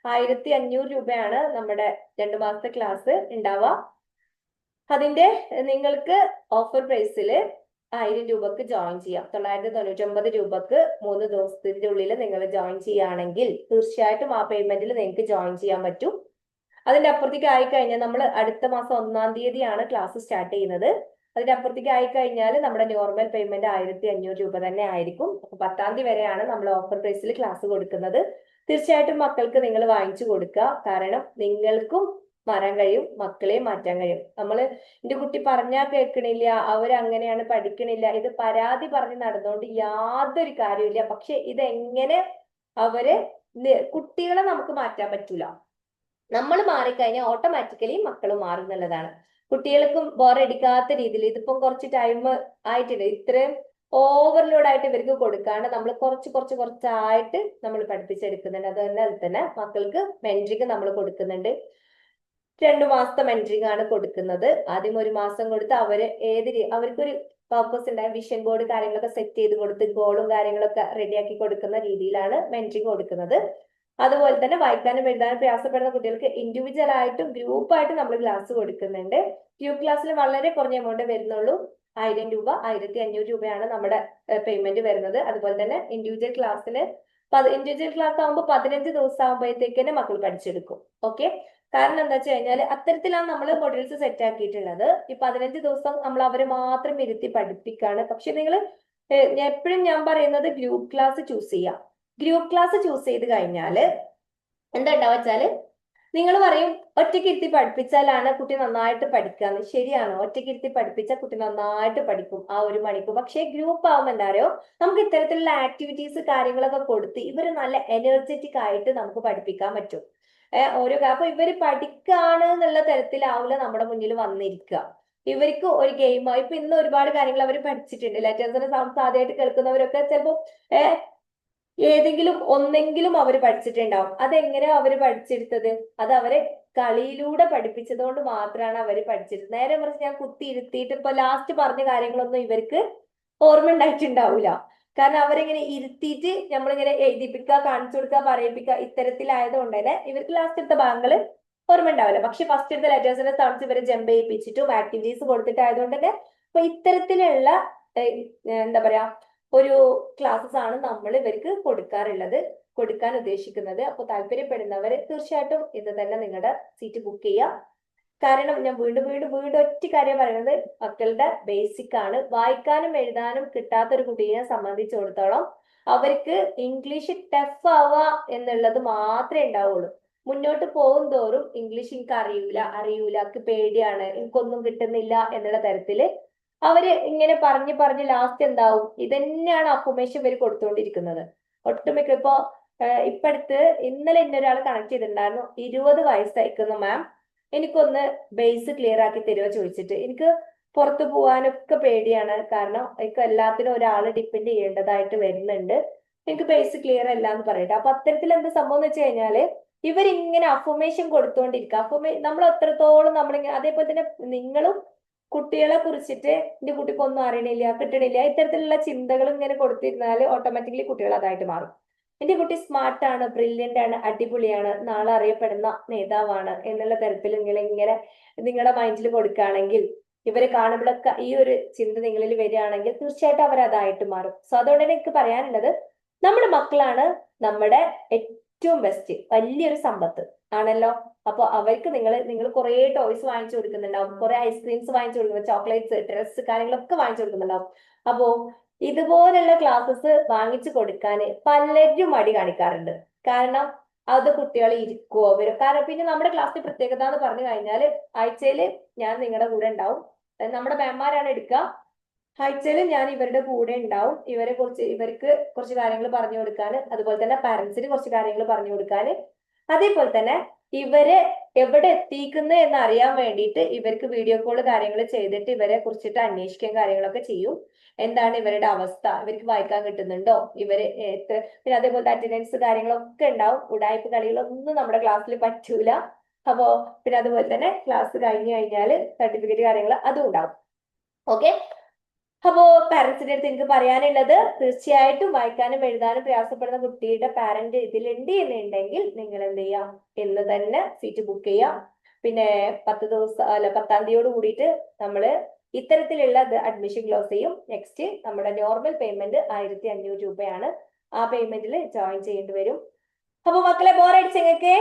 S1: 1500 രൂപയാണ് നമ്മുടെ 2 മാസത്തെ ക്ലാസ് ഉണ്ടാവുക. അതിന്റെ നിങ്ങൾക്ക് ഓഫർ പ്രൈസിൽ 1000 രൂപക്ക് ജോയിൻ ചെയ്യാം. 999 രൂപക്ക് 3 ദിവസത്തിന്റെ ഉള്ളിൽ നിങ്ങൾ ജോയിൻ ചെയ്യുകയാണെങ്കിൽ തീർച്ചയായിട്ടും ആ പേയ്മെന്റിൽ നിങ്ങൾക്ക് ജോയിൻ ചെയ്യാൻ പറ്റും. അതിന്റെ അപ്പുറത്തേക്ക് ആയിക്കഴിഞ്ഞാൽ നമ്മൾ അടുത്ത മാസം 1-ാം തീയതിയാണ് ക്ലാസ് സ്റ്റാർട്ട് ചെയ്യുന്നത്. അതിന്റെ അപ്പുറത്തേക്ക് ആയിക്കഴിഞ്ഞാൽ നമ്മുടെ നോർമൽ പേയ്മെന്റ് 1500 രൂപ തന്നെ ആയിരിക്കും. അപ്പൊ 10-ാം തീയതി വരെയാണ് നമ്മൾ ഓഫർ പ്രൈസിൽ ക്ലാസ് കൊടുക്കുന്നത്. തീർച്ചയായിട്ടും മക്കൾക്ക് നിങ്ങൾ വാങ്ങിച്ചു കൊടുക്കുക. കാരണം നിങ്ങൾക്കും മാറാൻ കഴിയും, മക്കളെ മാറ്റാൻ കഴിയും. എന്റെ കുട്ടി പറഞ്ഞാൽ കേൾക്കണില്ല, അവരങ്ങനെയാണ്, പഠിക്കണില്ല, ഇത് പരാതി പറഞ്ഞ് നടന്നുകൊണ്ട് യാതൊരു കാര്യമില്ല. പക്ഷെ ഇതെങ്ങനെ അവര് കുട്ടികളെ നമുക്ക് മാറ്റാൻ പറ്റൂല. നമ്മൾ മാറിക്കഴിഞ്ഞാൽ ഓട്ടോമാറ്റിക്കലി മക്കൾ മാറുന്നുള്ളതാണ്. കുട്ടികൾക്കും ബോറടിക്കാത്ത രീതിയിൽ ഇതിപ്പം കുറച്ച് ടൈം ആയിട്ടുണ്ട്, ഇത്രയും ഓവർലോഡ് ആയിട്ട് ഇവർക്ക് കൊടുക്കാണ്ട് നമ്മൾ കുറച്ചായിട്ട് നമ്മൾ പഠിപ്പിച്ചെടുക്കുന്നുണ്ട്. അതുപോലെ തന്നെ മക്കൾക്ക് മെന്ററിങ് നമ്മൾ കൊടുക്കുന്നുണ്ട്. 2 മാസത്തെ മെന്ററിങ് ആണ് കൊടുക്കുന്നത്. ആദ്യം 1 മാസം കൊടുത്ത് അവർക്കൊരു പർപ്പസ് ഉണ്ടായ വിഷൻ ബോർഡ് കാര്യങ്ങളൊക്കെ സെറ്റ് ചെയ്ത് കൊടുത്ത് ഗോളും കാര്യങ്ങളൊക്കെ റെഡിയാക്കി കൊടുക്കുന്ന രീതിയിലാണ് മെന്ററിങ് കൊടുക്കുന്നത്. അതുപോലെ തന്നെ വായിക്കാനും എഴുതാനും പ്രയാസപ്പെടുന്ന കുട്ടികൾക്ക് ഇൻഡിവിജ്വൽ ആയിട്ടും ഗ്രൂപ്പായിട്ടും നമ്മൾ ക്ലാസ് കൊടുക്കുന്നുണ്ട്. ഗ്രൂപ്പ് ക്ലാസ്സിൽ വളരെ കുറഞ്ഞ എമൗണ്ട് വരുന്നുള്ളൂ. 1000 രൂപ, 1500 രൂപയാണ് നമ്മുടെ പേയ്മെന്റ് വരുന്നത്. അതുപോലെ തന്നെ ഇൻഡിവിജ്വൽ ക്ലാസ് ആകുമ്പോൾ 15 ദിവസം ആകുമ്പോഴത്തേക്ക് തന്നെ മക്കൾ പഠിച്ചെടുക്കും. ഓക്കെ, കാരണം എന്താ വെച്ച് കഴിഞ്ഞാൽ അത്തരത്തിലാണ് നമ്മൾ മൊഡ്യൂൾസ് സെറ്റ് ആക്കിയിട്ടുള്ളത്. ഈ 15 ദിവസം നമ്മൾ അവരെ മാത്രം ഇരുത്തി പഠിപ്പിക്കാണ്. പക്ഷെ നിങ്ങൾ എപ്പോഴും ഞാൻ പറയുന്നത് ഗ്രൂപ്പ് ക്ലാസ് ചൂസ് ചെയ്യാം. ഗ്രൂപ്പ് ക്ലാസ് ചൂസ് ചെയ്ത് കഴിഞ്ഞാൽ എന്താ ഉണ്ടാവുക വെച്ചാല് നിങ്ങൾ പറയും ഒറ്റയ്ക്ക് ഇരുത്തി പഠിപ്പിച്ചാലാണ് കുട്ടി നന്നായിട്ട് പഠിക്കാന്ന്. ശരിയാണ്, ഒറ്റയ്ക്ക് ഇരുത്തി പഠിപ്പിച്ചാൽ കുട്ടി നന്നായിട്ട് പഠിക്കും ആ 1 മണിക്കൂർ. പക്ഷേ ഗ്രൂപ്പ് ആവുമ്പോൾ എന്താ അറിയോ, നമുക്ക് ഇത്തരത്തിലുള്ള ആക്ടിവിറ്റീസ് കാര്യങ്ങളൊക്കെ കൊടുത്ത് ഇവര് നല്ല എനർജറ്റിക് ആയിട്ട് നമുക്ക് പഠിപ്പിക്കാൻ പറ്റും. അപ്പൊ ഇവര് പഠിക്കാണ് എന്നുള്ള തരത്തിലാവില്ല നമ്മുടെ മുന്നിൽ വന്നിരിക്കുക. ഇവർക്ക് ഒരു ഗെയിം ഇപ്പൊ ഇന്ന് ഒരുപാട് കാര്യങ്ങൾ അവർ പഠിച്ചിട്ടുണ്ട്. ലെറ്റേഴ്സിന്റെ സൗണ്ട്സ് ആദ്യമായിട്ട് കേൾക്കുന്നവരൊക്കെ ചിലപ്പോൾ ഏതെങ്കിലും ഒന്നെങ്കിലും അവർ പഠിച്ചിട്ടുണ്ടാവും. അതെങ്ങനെയാ അവര് പഠിച്ചെടുത്തത്? അത് അവരെ കളിയിലൂടെ പഠിപ്പിച്ചത് കൊണ്ട് മാത്രമാണ് അവർ പഠിച്ചെടുത്തത്. നേരെ മറിച്ച് ഞാൻ കുത്തി ഇരുത്തിയിട്ട് ഇപ്പൊ ലാസ്റ്റ് പറഞ്ഞ കാര്യങ്ങളൊന്നും ഇവർക്ക് ഓർമ്മ ഉണ്ടായിട്ടുണ്ടാവില്ല. കാരണം അവരിങ്ങനെ ഇരുത്തിയിട്ട് നമ്മളിങ്ങനെ എഴുതിപ്പിക്കുക, കാണിച്ചു കൊടുക്കുക, പറയിപ്പിക്കുക, ഇത്തരത്തിലായതുകൊണ്ട് തന്നെ ഇവർക്ക് ലാസ്റ്റ് എടുത്ത ഭാഗങ്ങള് ഓർമ്മ ഉണ്ടാവില്ല. പക്ഷെ ഫസ്റ്റ് എടുത്ത ലെറ്റേഴ്സിന്റെ സൗണ്ട്സ് ഇവരെ ജമ്പ് ചെയ്യിപ്പിച്ചിട്ടും ആക്ടിവിറ്റീസ് കൊടുത്തിട്ടായതുകൊണ്ട് തന്നെ അപ്പൊ ഇത്തരത്തിലുള്ള എന്താ പറയാ ഒരു ക്ലാസ്സസ് ആണ് നമ്മൾ ഇവർക്ക് കൊടുക്കാൻ ഉദ്ദേശിക്കുന്നത്. അപ്പൊ താല്പര്യപ്പെടുന്നവർ തീർച്ചയായിട്ടും ഇത് തന്നെ നിങ്ങളുടെ സീറ്റ് ബുക്ക് ചെയ്യുക. കാരണം ഞാൻ വീണ്ടും ഒറ്റ കാര്യം പറയുന്നത്, മക്കളുടെ ബേസിക് ആണ്. വായിക്കാനും എഴുതാനും കിട്ടാത്ത ഒരു കുട്ടിയെ സംബന്ധിച്ചിടത്തോളം അവർക്ക് ഇംഗ്ലീഷ് ടഫ് ആവുക എന്നുള്ളത് മാത്രമേ ഉണ്ടാവുള്ളൂ. മുന്നോട്ട് പോകും തോറും ഇംഗ്ലീഷ് എനിക്ക് അറിയൂല എനിക്ക് പേടിയാണ്, എനിക്കൊന്നും കിട്ടുന്നില്ല എന്നുള്ള തരത്തില് അവര് ഇങ്ങനെ പറഞ്ഞ് ലാസ്റ്റ് എന്താവും, ഇതന്നെയാണ് അഫർമേഷൻ ഇവർ കൊടുത്തുകൊണ്ടിരിക്കുന്നത്. ഒട്ടുമിക്ക ഇപ്പടുത്ത് ഇന്നലെ ഒരാൾ കണക്ട് ചെയ്തിട്ടുണ്ടായിരുന്നു. 20 വയസ്സായിരിക്കുന്നു മാം, എനിക്കൊന്ന് ബേസ് ക്ലിയർ ആക്കി തരുമോ ചോദിച്ചിട്ട്. എനിക്ക് പുറത്തു പോകാനൊക്കെ പേടിയാണ്, കാരണം എനിക്ക് എല്ലാത്തിനും ഒരാൾ ഡിപ്പെൻഡ് ചെയ്യേണ്ടതായിട്ട് വരുന്നുണ്ട്, എനിക്ക് ബേസ് ക്ലിയർ അല്ല എന്ന് പറയട്ടെ. അപ്പൊ അത്തരത്തിൽ എന്ത് സംഭവം എന്ന് വെച്ച് കഴിഞ്ഞാല് ഇവരിങ്ങനെ അഫർമേഷൻ കൊടുത്തുകൊണ്ടിരിക്കുക. നമ്മൾ എത്രത്തോളം നമ്മളിങ്ങനെ, അതേപോലെ തന്നെ നിങ്ങളും കുട്ടികളെ കുറിച്ചിട്ട് എന്റെ കുട്ടിക്ക് ഒന്നും അറിയണില്ല, കിട്ടണില്ല, ഇത്തരത്തിലുള്ള ചിന്തകൾ ഇങ്ങനെ കൊടുത്തിരുന്നാൽ ഓട്ടോമാറ്റിക്കലി കുട്ടികൾ അതായിട്ട് മാറും. എന്റെ കുട്ടി സ്മാർട്ടാണ്, ബ്രില്യന്റ് ആണ്, അടിപൊളിയാണ്, നാളെ അറിയപ്പെടുന്ന നേതാവാണ് എന്നുള്ള തരത്തിൽ ഇങ്ങനെ നിങ്ങളുടെ മൈൻഡിൽ കൊടുക്കുകയാണെങ്കിൽ, ഇവരെ കാണുമ്പോഴൊക്കെ ഈ ഒരു ചിന്ത നിങ്ങളിൽ വരികയാണെങ്കിൽ തീർച്ചയായിട്ടും അവർ അതായിട്ട് മാറും. സോ അതുകൊണ്ട് തന്നെ എനിക്ക് പറയാനുള്ളത്, നമ്മുടെ മക്കളാണ് നമ്മുടെ ഏറ്റവും ബെസ്റ്റ്, വലിയൊരു സമ്പത്ത് ആണല്ലോ. അപ്പൊ അവർക്ക് നിങ്ങൾ കുറെ ടോയ്സ് വാങ്ങിച്ചു കൊടുക്കുന്നുണ്ടാവും, കുറെ ഐസ്ക്രീംസ് വാങ്ങിച്ചു കൊടുക്കുന്നുണ്ട്, ചോക്ലേറ്റ്സ്, ഡ്രസ്സ് കാര്യങ്ങളൊക്കെ വാങ്ങിച്ചു കൊടുക്കുന്നുണ്ടാവും. അപ്പോ ഇതുപോലുള്ള ക്ലാസ്സസ് വാങ്ങിച്ചു കൊടുക്കാൻ പലരും മടി കാണിക്കാറുണ്ട്. കാരണം അത് കുട്ടികൾ ഇരിക്കുവോ വരും. കാരണം പിന്നെ നമ്മുടെ ക്ലാസ്സിന്റെ പ്രത്യേകത എന്ന് പറഞ്ഞു കഴിഞ്ഞാൽ ആഴ്ചയിൽ ഞാൻ നിങ്ങളുടെ കൂടെ ഉണ്ടാവും. നമ്മുടെ മാമാരാണ് എടുക്കുക. ആഴ്ചയിൽ ഞാൻ ഇവരുടെ കൂടെ ഉണ്ടാവും. ഇവർക്ക് കുറച്ച് കാര്യങ്ങൾ പറഞ്ഞു കൊടുക്കാൻ, അതുപോലെ തന്നെ പാരന്റ്സിന് കുറച്ച് കാര്യങ്ങൾ പറഞ്ഞു കൊടുക്കാൻ, അതേപോലെ തന്നെ ഇവരെ എവിടെ എത്തിക്കുന്നു എന്ന് അറിയാൻ വേണ്ടിയിട്ട് ഇവർക്ക് വീഡിയോ കോൾ കാര്യങ്ങൾ ചെയ്തിട്ട് ഇവരെ കുറിച്ചിട്ട് അന്വേഷിക്കാൻ കാര്യങ്ങളൊക്കെ ചെയ്യും. എന്താണ് ഇവരുടെ അവസ്ഥ, ഇവർക്ക് വായിക്കാൻ കിട്ടുന്നുണ്ടോ, പിന്നെ അതേപോലത്തെ അറ്റൻഡൻസ് കാര്യങ്ങളൊക്കെ ഉണ്ടാവും. ഉടായ്പ കളികളൊന്നും നമ്മുടെ ക്ലാസ്സിൽ പറ്റൂല. അപ്പോ പിന്നെ അതുപോലെ തന്നെ ക്ലാസ് കഴിഞ്ഞു കഴിഞ്ഞാൽ സർട്ടിഫിക്കറ്റ് കാര്യങ്ങൾ അതും ഉണ്ടാവും. ഓക്കെ, അപ്പോ പാരന്റ്സിന്റെ അടുത്ത് എനിക്ക് പറയാനുള്ളത്, തീർച്ചയായിട്ടും വായിക്കാനും എഴുതാനും പ്രയാസപ്പെടുന്ന കുട്ടിയുടെ പാരന്റ് ഇതിലുണ്ട് എന്നുണ്ടെങ്കിൽ നിങ്ങൾ എന്ത് ചെയ്യാം, എന്ന് തന്നെ സീറ്റ് ബുക്ക് ചെയ്യാം. പിന്നെ 10 തീയതിയോട് കൂടിയിട്ട് നമ്മള് ഇത്തരത്തിലുള്ള അഡ്മിഷൻ ക്ലോസ് ചെയ്യും. നെക്സ്റ്റ് നമ്മുടെ നോർമൽ പേയ്മെന്റ് 1500 രൂപയാണ്. ആ പേയ്മെന്റിൽ ജോയിൻ ചെയ്യേണ്ടി വരും. അപ്പൊ മക്കളെ ബോറടിച്ച് നിങ്ങൾക്ക്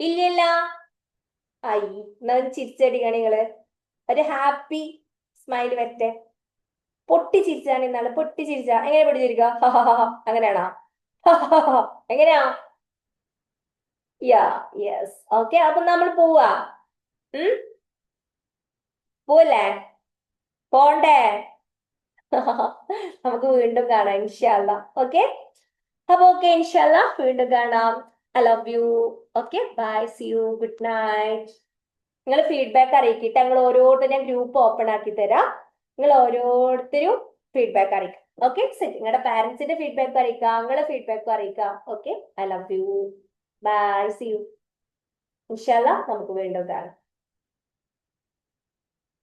S1: ഇല്ലല്ല ചിരിച്ചടി നിങ്ങള് ഒരു ഹാപ്പി സ്മൈൽ വരട്ടെ. പൊട്ടി ചിരിച്ചാണ് ഇന്നാള്, പൊട്ടി ചിരിച്ച എങ്ങനെ പൊട്ടി ചിരിക്കുക? അങ്ങനെയാണോ? എങ്ങനെയാ? യാ യെസ് ഓക്കെ, അപ്പൊ നമ്മൾ പോവാ. ഉം പോവല്ലേ? പോണ്ടേ? നമുക്ക് വീണ്ടും കാണാം ഇൻഷാല്ല. ഓക്കെ, അപ്പൊ ഓക്കെ ഇൻഷാല്ല വീണ്ടും കാണാം. I love you. Okay bye, see you, good night. നിങ്ങൾ ഫീഡ്ബാക്ക് അറിയിക്കിട്ട്, ഞങ്ങൾ ഓരോരുത്തരും ഞാൻ ഗ്രൂപ്പ് ഓപ്പൺ ആക്കി തരാം. നിങ്ങൾ ഓരോരുത്തരും ഫീഡ്ബാക്ക് അറിയിക്കാം. ഓക്കെ, നിങ്ങളുടെ പാരന്റ്സിന്റെ ഫീഡ്ബാക്ക് അറിയിക്കാം, നിങ്ങളുടെ ഫീഡ്ബാക്ക് അറിയിക്കാം. Okay, I love you. Bye, see you. ഇൻഷാല്ല നമുക്ക് വീണ്ടും കാണാം.